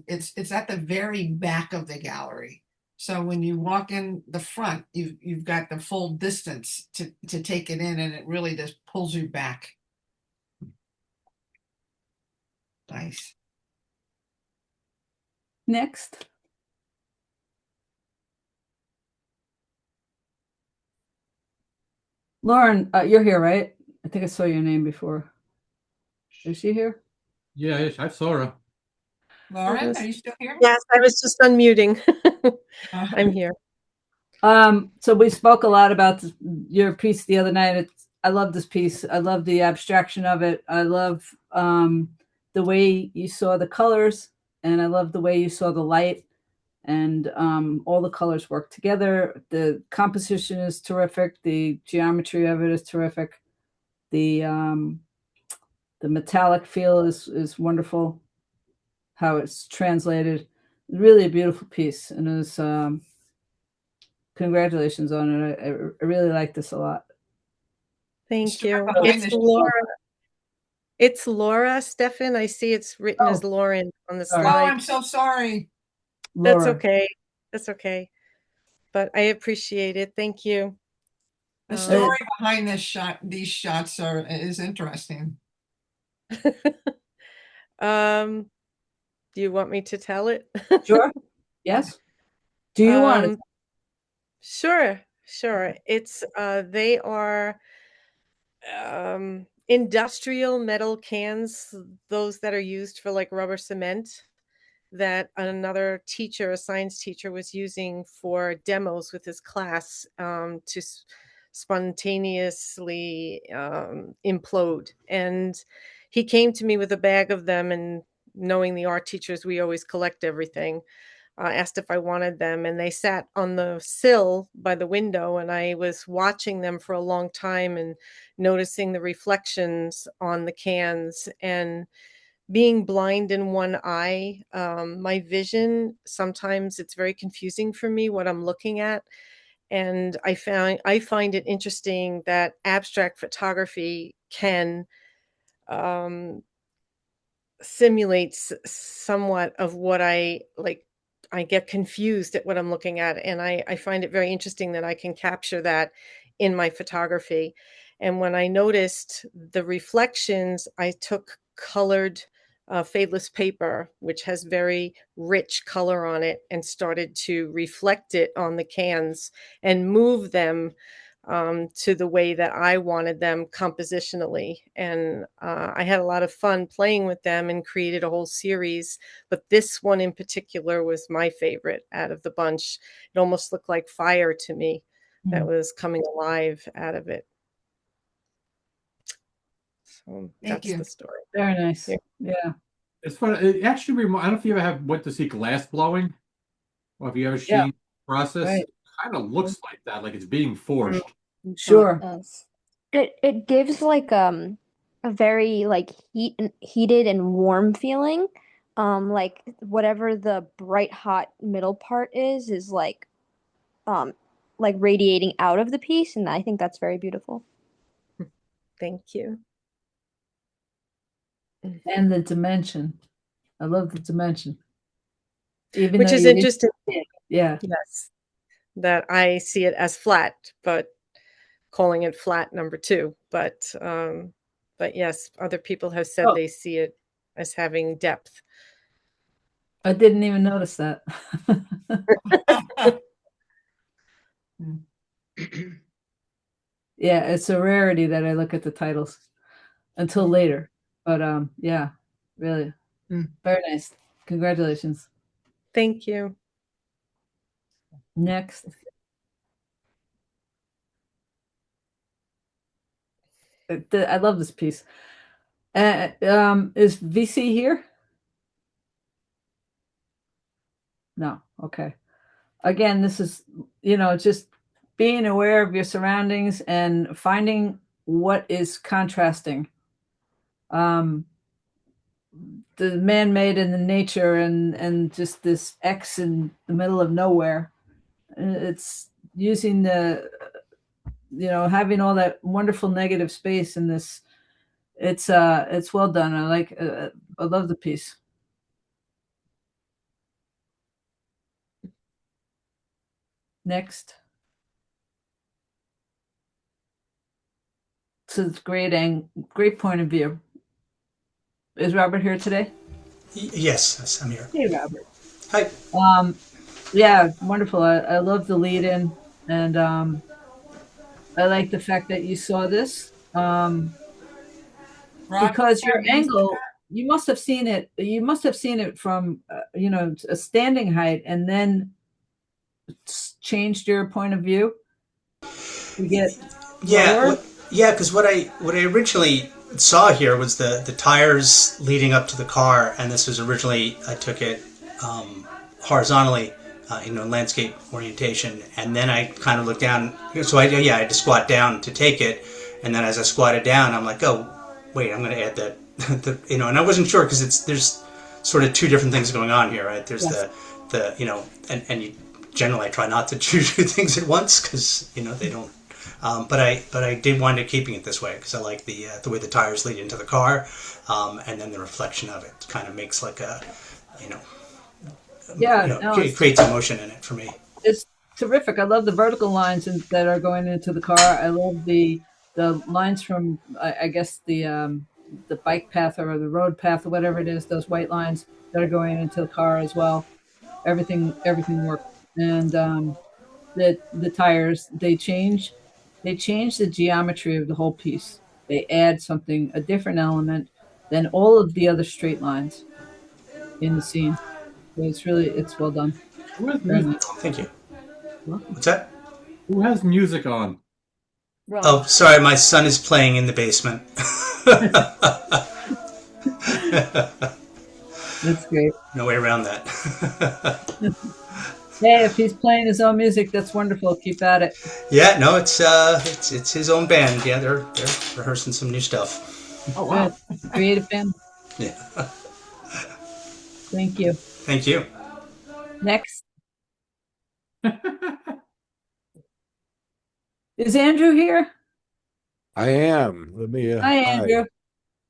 it's at the very back of the gallery. So when you walk in the front, you've got the full distance to take it in, and it really just pulls you back. Nice. Next. Lauren, you're here, right? I think I saw your name before. Is she here? Yeah, I saw her. Lauren, are you still here? Yes, I was just unmuting. I'm here. So we spoke a lot about your piece the other night. I love this piece. I love the abstraction of it. I love the way you saw the colors, and I love the way you saw the light, and all the colors work together. The composition is terrific. The geometry of it is terrific. The metallic feel is wonderful. How it's translated, really a beautiful piece, and it was. Congratulations on it. I really like this a lot. Thank you. It's Laura. It's Laura, Stefan. I see it's written as Lauren on the slide. Oh, I'm so sorry. That's Laura. okay. That's okay. But I appreciate it. Thank you. The story behind these shots is interesting. Do you want me to tell it? Sure. Yes. Do you want it? Sure. It's they are industrial metal cans, those that are used for like rubber cement, that another teacher, a science teacher, was using for demos with his class to spontaneously implode. And he came to me with a bag of them, and knowing the art teachers, we always collect everything. Asked if I wanted them, and they sat on the sill by the window, and I was watching them for a long time and noticing the reflections on the cans. And being blind in one eye, my vision, sometimes it's very confusing for me what I'm looking at. And I find it interesting that abstract photography can simulates somewhat of what I like. I get confused at what I'm looking at, and I find it very interesting that I can capture that in my photography. And when I noticed the reflections, I took colored fadeless paper, which has very rich color on it, and started to reflect it on the cans and move them to the way that I wanted them compositionally. And I had a lot of fun playing with them and created a whole series. But this one in particular was my favorite out of the bunch. It almost looked like fire to me that was coming alive out of it. So Thank that's you. the story. Very nice. Yeah. Yeah. It's fun. It actually I don't know if you ever went to see glass blowing, or if you ever Yeah. seen the process. Right. It kind of looks like that, like it's being forged. Sure. It gives like a very like heated and warm feeling. Like whatever the bright hot middle part is like radiating out of the piece, and I think that's very beautiful. Thank you. And the dimension. I love the dimension. Even Which though is you interesting. Yeah. Yes. That I see it as flat, but calling it flat number 2. But yes, other people have said they see it as having depth. I didn't even notice that. Yeah, it's a rarity that I look at the titles until later. But yeah, really. Very nice. Congratulations. Thank you. Next. I love this piece. Is VC here? No. Okay. Again, this is, just being aware of your surroundings and finding what is contrasting. The man-made and the nature and just this X in the middle of nowhere. It's using having all that wonderful negative space in this. It's well done. I love the piece. Next. So it's great point of view. Is Robert here today? Yes, I'm here. Hey, Robert. Hi. Yeah, wonderful. I love the lead in, and I like the fact that you saw this. Because your angle, you must have seen it. You must have seen it from a standing height, and then changed your point of view to get lower. Yeah, because what I originally saw here was the tires leading up to the car, and this was originally I took it horizontally, landscape orientation, and then I kind of looked down. So I had to squat down to take it, and then as I squatted down, I'm like, oh, wait, I'm going to add that, and I wasn't sure because there's sort of two different things going on here, right? There's and you generally I try not to do things at once because they don't. But I did wind up keeping it this way because I like the way the tires lead into the car, and then the reflection of it kind of makes like a, it creates emotion in it for me. It's terrific. I love the vertical lines that are going into the car. I love the lines from I guess the bike path or the road path or whatever it is. Those white lines that are going into the car as well. Everything works. And the tires they change the geometry of the whole piece. They add something, a different element than all of the other straight lines in the scene. So it's well done. Thank you. What's that? Who has music on? Wrong. Oh, sorry, my son is playing in the basement. That's great. No way around that. Hey, if he's playing his own music, that's wonderful. Keep at it. Yeah, no, it's his own band. Yeah, they're rehearsing some new stuff. Oh wow, creative band. Yeah. Thank you. Thank you. Next. Is Andrew here? I am. Let me. Hi, Andrew.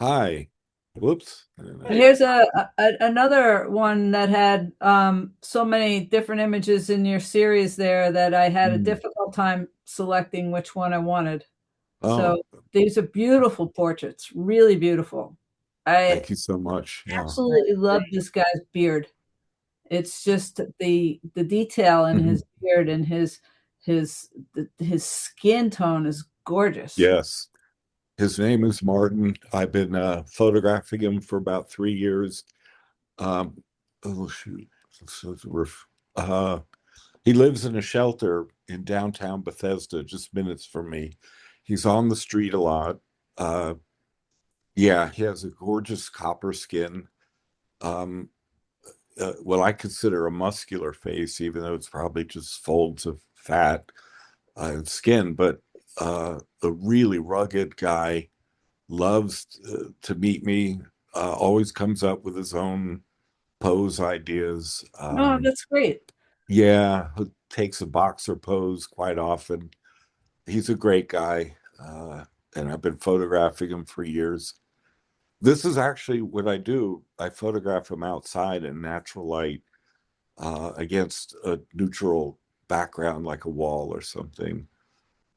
Hi. Whoops. Here's another one that had so many different images in your series there that I had a difficult time selecting which one I wanted. Oh. So these are beautiful portraits, really beautiful. Thank you so much. Yeah. Absolutely love this guy's beard. It's just the detail in his beard and his his skin tone is gorgeous. Yes. His name is Martin. I've been photographing him for about 3 years. Oh shoot. He lives in a shelter in downtown Bethesda, just minutes from me. He's on the street a lot. Yeah, he has a gorgeous copper skin. What I consider a muscular face, even though it's probably just folds of fat and skin, but a really rugged guy, loves to meet me, always comes up with his own pose ideas. Oh, that's great. Yeah, who takes a boxer pose quite often. He's a great guy, and I've been photographing him for years. This is actually what I do. I photograph him outside in natural light, against a neutral background like a wall or something,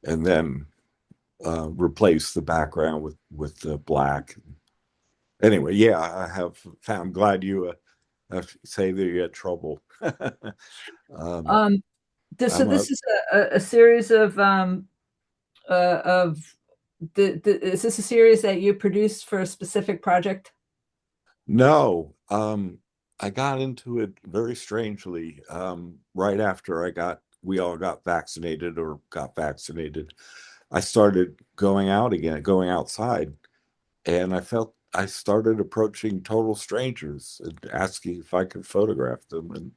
and then replace the background with the black. Anyway, yeah, I have found. I'm glad you say that you had trouble. So this is a series of is this a series that you produced for a specific project? No, I got into it very strangely. Right after we all got vaccinated or got vaccinated, I started going out again, going outside, and I started approaching total strangers and asking if I could photograph them. And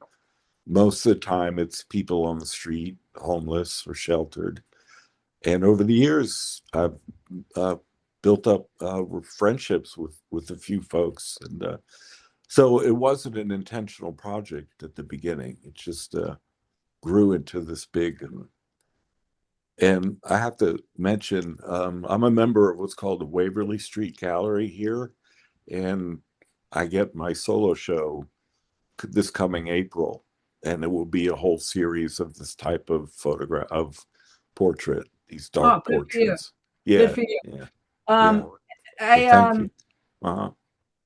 most of the time, it's people on the street, homeless or sheltered. And over the years, I've built up friendships with a few folks, and so it wasn't an intentional project at the beginning. It just grew into this big. And I have to mention, I'm a member of what's called the Waverly Street Gallery here, and I get my solo show this coming April, and it will be a whole series of this type of photograph of portrait, these dark good for you. portraits. Yeah, Good for you. yeah. I Thank you.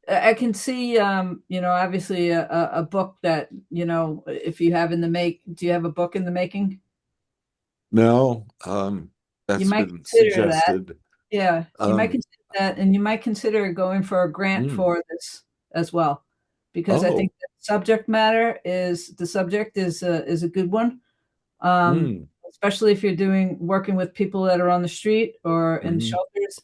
I can see obviously a book that if you have do you have a book in the making? No, that's You might been consider that. suggested. Yeah, you might consider that, and you might consider going for a grant for this as well, because I think the subject is a good one, especially if you're working with people that are on the street or in shelters.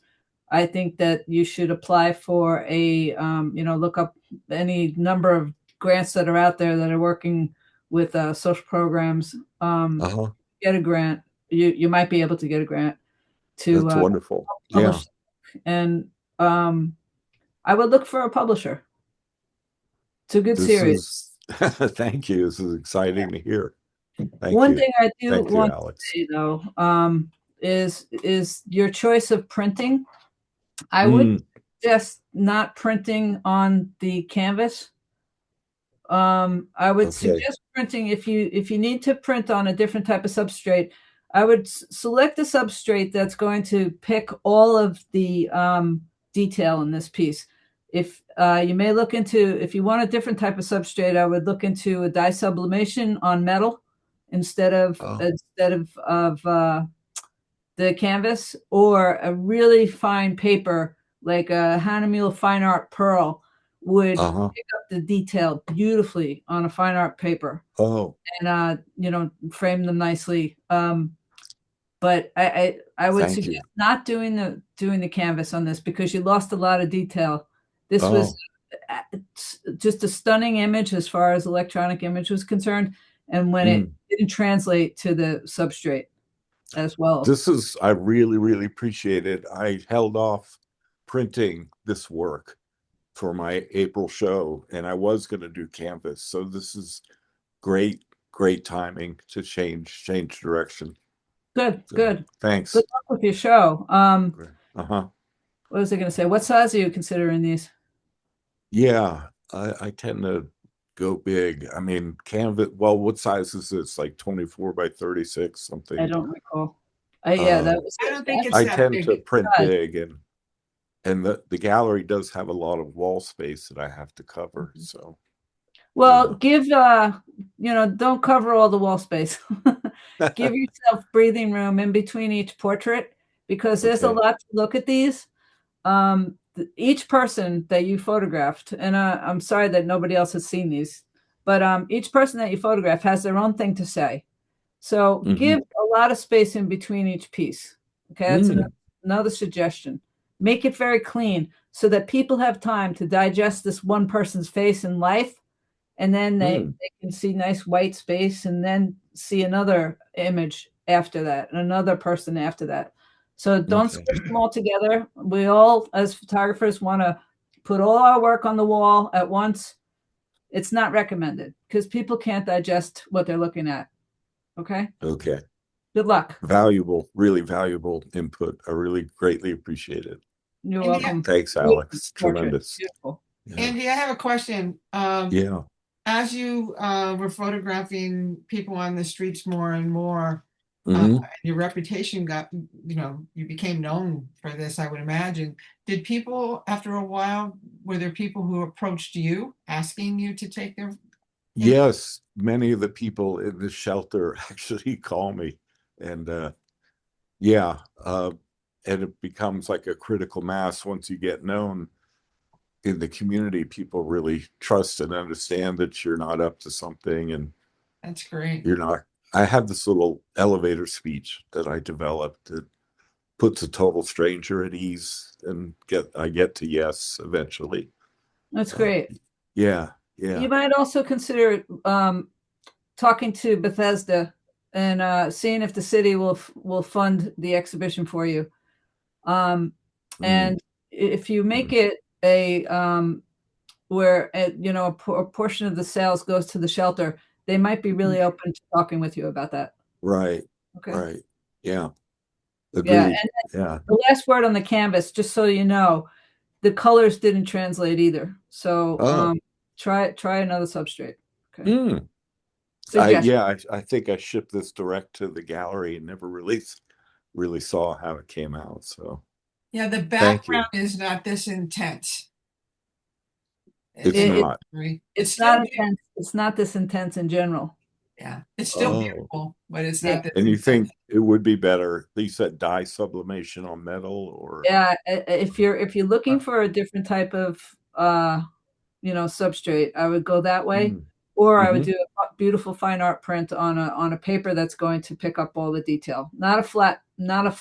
I think that you should apply for look up any number of grants that are out there that are working with social programs. Get a grant. You might be able to get a grant to That's wonderful. publish. And I would look for a publisher. It's a good series. Thank you. This is exciting to hear. Thank One you. thing I do Thank you, want Alex. to say though, is your choice of printing. I would suggest not printing on the canvas. I would suggest printing if you need to print on a different type of substrate. I would select a substrate that's going to pick all of the detail in this piece. If you may look into, if you want a different type of substrate, I would look into a dye sublimation on metal instead of the canvas, or a really fine paper like a Hahnemuhle fine art pearl would pick up the detail beautifully on a fine art paper. And frame them nicely. But I would suggest not doing the canvas on this, because you lost a lot of detail. This was just a stunning image as far as electronic image was concerned, and when it didn't translate to the substrate as well. I really, really appreciate it. I held off printing this work for my April show, and I was going to do canvas. So this is great timing to change direction. Good. Thanks. Good luck with your show. What was I going to say? What size are you considering these? Yeah, I tend to go big. I mean, canvas. Well, what size is this? Like 24 by 36, something. I don't recall. That was. I don't think it's I that tend big. to print big, and the gallery does have a lot of wall space that I have to cover. So, well, give don't cover all the wall space. give yourself breathing room in between each portrait, because there's a Okay. lot to look at these. Each person that you photographed, and I'm sorry that nobody else has seen these, but each person that you photograph has their own thing to say. So give a lot of space in between each piece. Okay, that's another suggestion. Make it very clean so that people have time to digest this one person's face in life, and then they can see nice white space, and then see another image after that, and another person after that. So don't squish them all together. We all, as photographers, want to put all our work on the wall at once. It's not recommended because people can't digest what they're looking at. Okay. Okay. Good luck. Valuable, really valuable input. I really greatly appreciate it. You're welcome. Thanks, Alex. Tremendous. Beautiful. Yeah. Andy, I have a question. Yeah. As you were photographing people on the streets more and more, your reputation got, you became known for this, I would imagine. Did people, after a while, were there people who approached you asking you to take their? Yes, many of the people in the shelter actually call me, and and it becomes like a critical mass once you get known in the community. People really trust and understand that you're not up to something, and that's great. You're not. I have this little elevator speech that I developed that puts a total stranger at ease, and I get to yes eventually. That's great. Yeah. You might also consider talking to Bethesda and seeing if the city will fund the exhibition for you. And if you make it a where a portion of the sales goes to the shelter, they might be really open to talking with you about that. Right. Okay. Right. Yeah. Agreed. Yeah. And the last word on the canvas, just so you know, the colors didn't translate either. So try another substrate. Okay. I think I shipped this direct to the gallery and never really saw how it came out. So yeah, the background is not this intense. It's not. It's not intense. It's not this intense in general. Yeah, it's still beautiful, but it's not this And you intense. think it would be better, you said dye sublimation on metal, or yeah, if you're looking for a different type of substrate, I would go that way. Or I would do a beautiful fine art print on a paper that's going to pick up all the detail. Not a flat, not a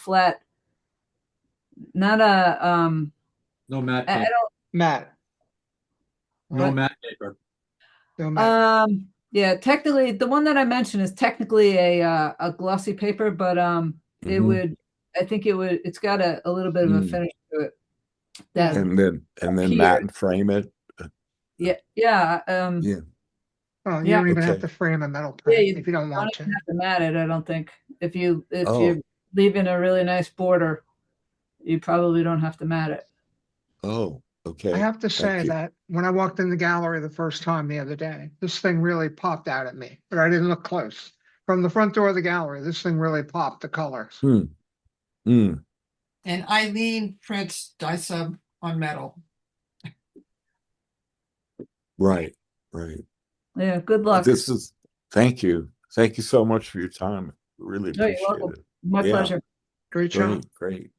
no matte I paper. don't Matte. No What? matte paper. No matte. Yeah, technically the one that I mentioned is technically a glossy paper, but it would, I think it's got a little bit of a finish to it. That and then matte and frame it. yeah. Yeah. Oh, you don't even have to frame a metal print if you don't want to. Have to mat it, I don't think. If you're leaving a really nice border, you probably don't have to mat it. Oh, okay. I have to say that when I walked in the gallery the first time the other day, this thing really popped out at me, but I didn't look close. From the front door of the gallery, this thing really popped, the colors. And Eileen prints dye sub on metal. Right. Yeah, good luck. Thank you so much for your time. Really appreciate it. My pleasure. Great job. Great.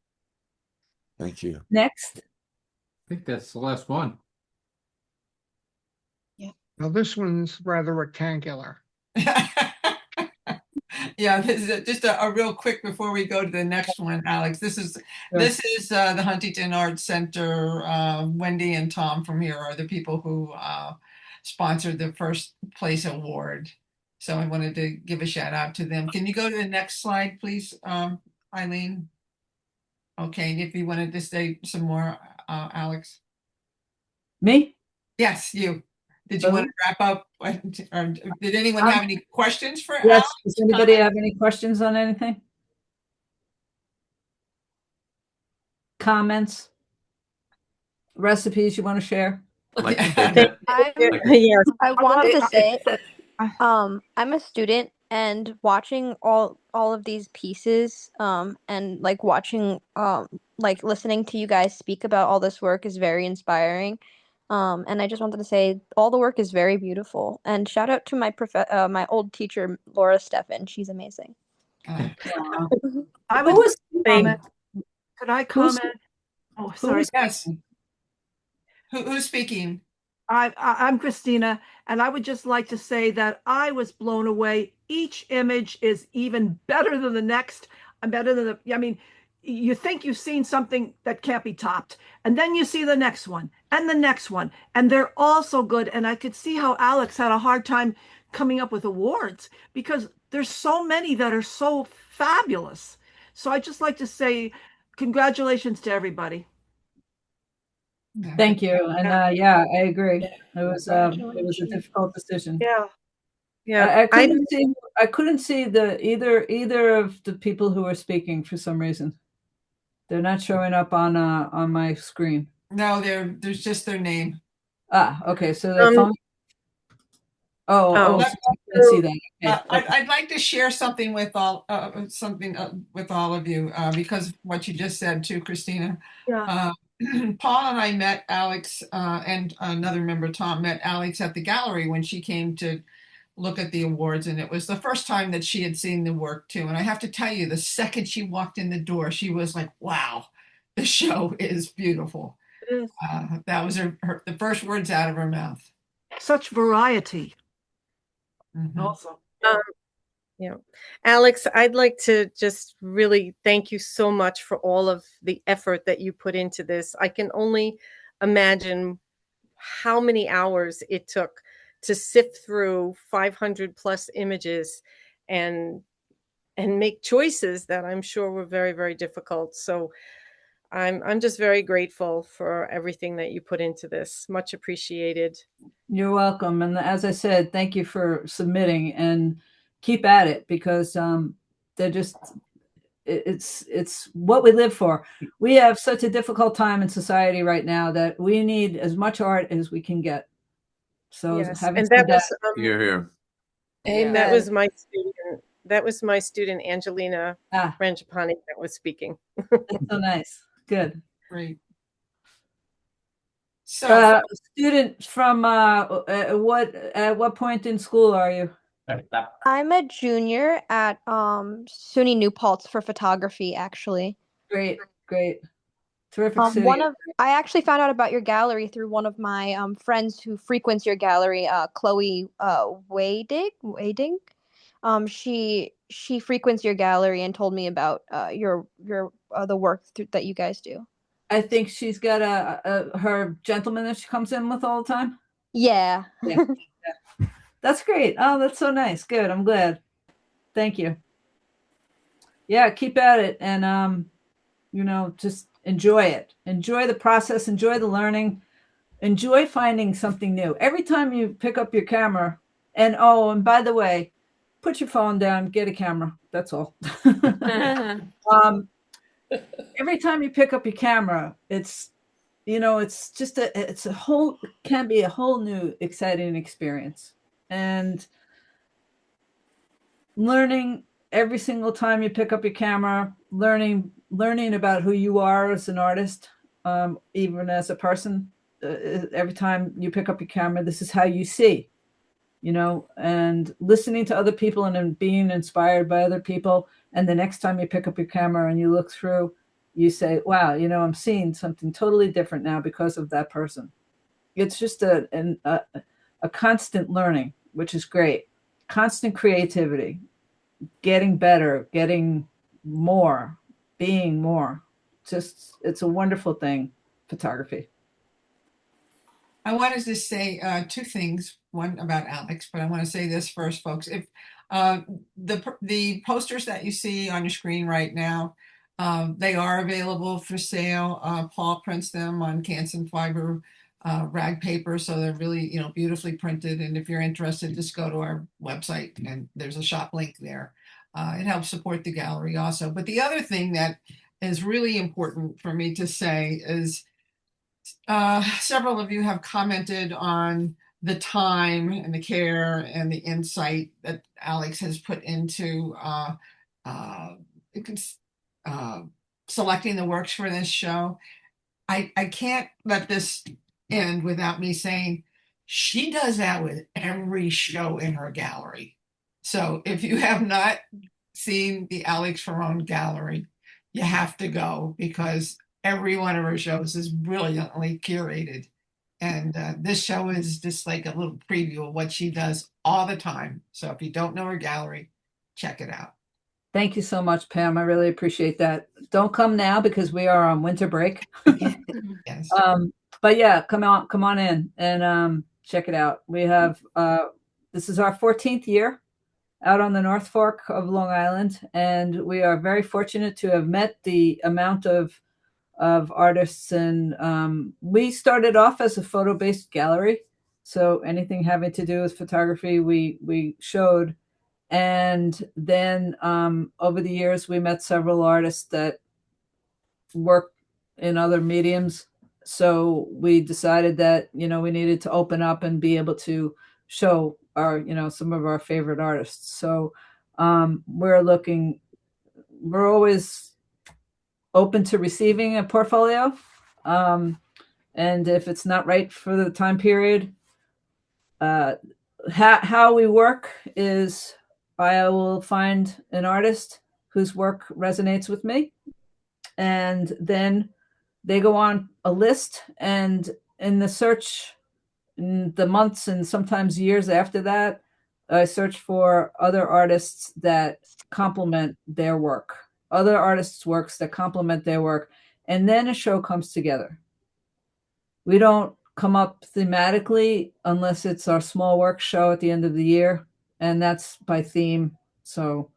Thank you. Next. I think that's the last one. Yeah. Now this one's rather rectangular. Yeah, this is just a real quick before we go to the next one, Alex. This is the Huntington Arts Center. Wendy and Tom from here are the people who sponsored the first place award. So I wanted to give a shout out to them. Can you go to the next slide, please, Eileen? Okay, and if you wanted to say some more, Alex. Me? Yes, you. Did you want to wrap up? Or did anyone have any questions for Yes. Alex? Does anybody have any questions on anything? Comments? Recipes you want to share? I wanted to say, I'm a student, and watching all of these pieces, and like watching, like listening to you guys speak about all this work is very inspiring. And I just wanted to say all the work is very beautiful. And shout out to my old teacher, Laura Steffen. She's amazing. Wow. I Who would was comment. speaking? Could I Who's- comment? Oh, Who sorry. was Yes. Who's speaking? I'm Christina, and I would just like to say that I was blown away. Each image is even better than the next. And better than the, I mean, you think you've seen something that can't be topped, and then you see the next one and the next one, and they're all so good. And I could see how Alex had a hard time coming up with awards because there's so many that are so fabulous. So I just like to say congratulations to everybody. Thank you. And yeah, I agree. It was a difficult decision. Yeah. Yeah. I couldn't see either of the people who were speaking for some reason. They're not showing up on my screen. No, there's just their name. Ah, okay. So the phone. Oh, so I can see that. Okay. I'd like to share something with all with all of you because of what you just said too, Christina. Yeah. Paul and I met Alex and another member, Tom, met Alex at the gallery when she came to look at the awards, and it was the first time that she had seen the work too. And I have to tell you, the second she walked in the door, she was like, "Wow, the show is beautiful." That was the first words out of her mouth. Such variety. Also. Yeah. Alex, I'd like to just really thank you so much for all of the effort that you put into this. I can only imagine how many hours it took to sift through 500 plus images and make choices that I'm sure were very, very difficult. So I'm just very grateful for everything that you put into this. Much appreciated. You're welcome. And as I said, thank you for submitting and keep at it because they're just it's what we live for. We have such a difficult time in society right now that we need as much art as we can get. So Yes, having and said that was You're here. Amen. That was my student. That was my student Angelina Frangipani that was speaking. That's so nice. Good. Great. So, student from what point in school are you? I'm a junior at SUNY New Paltz for photography, actually. Great. Terrific city. I actually found out about your gallery through one of my friends who frequents your gallery, Chloe Wading. She frequents your gallery and told me about your the work that you guys do. I think she's got her gentleman that she comes in with all the time. Yeah. Yeah. That's great. Oh, that's so nice. Good. I'm glad. Thank you. Yeah, keep at it and just enjoy it. Enjoy the process, enjoy the learning, enjoy finding something new. Every time you pick up your camera, and by the way, put your phone down, get a camera. That's all. Every time you pick up your camera, it's just can be a whole new exciting experience. And learning every single time you pick up your camera, learning about who you are as an artist, even as a person. Every time you pick up your camera, this is how you see, and listening to other people and then being inspired by other people. And the next time you pick up your camera and you look through, you say, wow, I'm seeing something totally different now because of that person. It's just a constant learning, which is great. Constant creativity, getting better, getting more, being more. It's a wonderful thing, photography. I wanted to say two things. One about Alex, but I want to say this first, folks. If the posters that you see on your screen right now, they are available for sale. Paul prints them on Canson fiber rag paper, so they're really beautifully printed. And if you're interested, just go to our website and there's a shop link there. It helps support the gallery also. But the other thing that is really important for me to say is several of you have commented on the time and the care and the insight that Alex has put into selecting the works for this show. I can't let this end without me saying, she does that with every show in her gallery. So if you have not seen the Alex Ferrone gallery, you have to go, because every one of her shows is brilliantly curated. And this show is just like a little preview of what she does all the time. So if you don't know her gallery, check it out. Thank you so much, Pam. I really appreciate that. Don't come now because we are on winter break. Yes. But yeah, come on in and check it out. We have this is our 14th year out on the North Fork of Long Island, and we are very fortunate to have met the amount of artists. And we started off as a photo-based gallery, so anything having to do with photography we showed. And then over the years, we met several artists that work in other mediums. So we decided that, we needed to open up and be able to show our, some of our favorite artists. So we're always open to receiving a portfolio. And if it's not right for the time period, how we work is I will find an artist whose work resonates with me, and then they go on a list, and in the search, in the months and sometimes years after that, I search for other artists that complement their work, other artists' works that complement their work, and then a show comes together. We don't come up thematically unless it's our small work show at the end of the year, and that's by theme. So,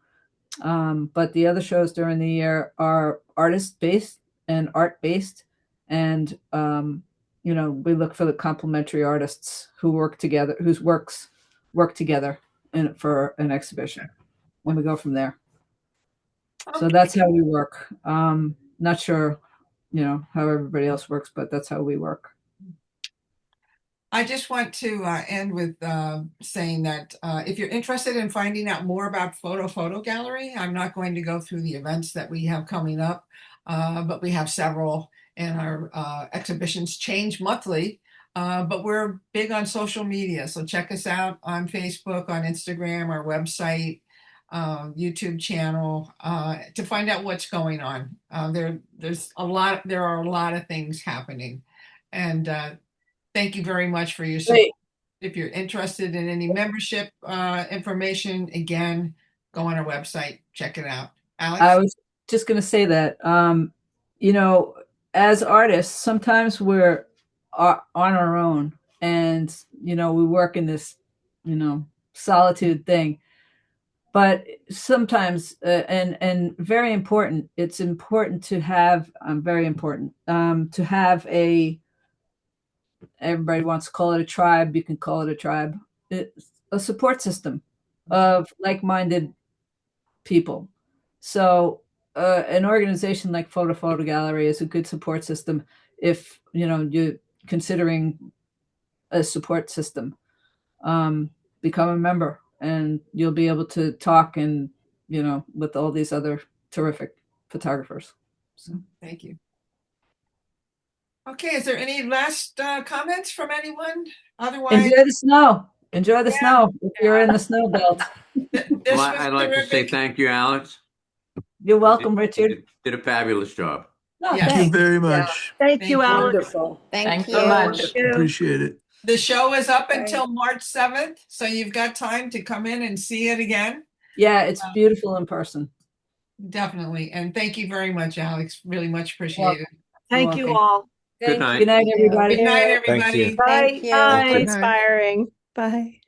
but the other shows during the year are artist-based and art-based, and we look for the complementary artists who work together, whose works work together for an exhibition, when we go from there. So that's how we work. Not sure, how everybody else works, but that's how we work. I just want to end with saying that if you're interested in finding out more about Fotofoto Gallery, I'm not going to go through the events that we have coming up, but we have several, and our exhibitions change monthly. But we're big on social media, so check us out on Facebook, on Instagram, our website, YouTube channel, to find out what's going on. There are a lot of things happening, and thank you very much for your support. If you're interested in any membership information, again, go on our website, check it out. Alex? I was just going to say that, as artists, sometimes we're on our own, and, we work in this, solitude thing. But sometimes, and very important, it's important to have, to have everybody wants to call it a tribe. You can call it a tribe. It's a support system of like-minded people. So an organization like Fotofoto Gallery is a good support system if, you're considering a support system. Become a member, and you'll be able to talk and, with all these other terrific photographers. So thank you. Okay, is there any last comments from anyone? Otherwise, enjoy the snow. Enjoy the snow if you're in the snow belt. Well, I'd like to say thank you, Alex. You're welcome, Richard. Did a fabulous job. No, Thank you very much. Thank you, Alex. Wonderful. Thank you. so much. Appreciate it. the show is up until March 7th, so you've got time to come in and see it again. Yeah, it's beautiful in person. Definitely. And thank you very much, Alex. Really much appreciated. Thank you all. Good night. Good night, everybody. Good night, Thank everybody. you. Bye. Thank you. Bye. Inspiring. Bye.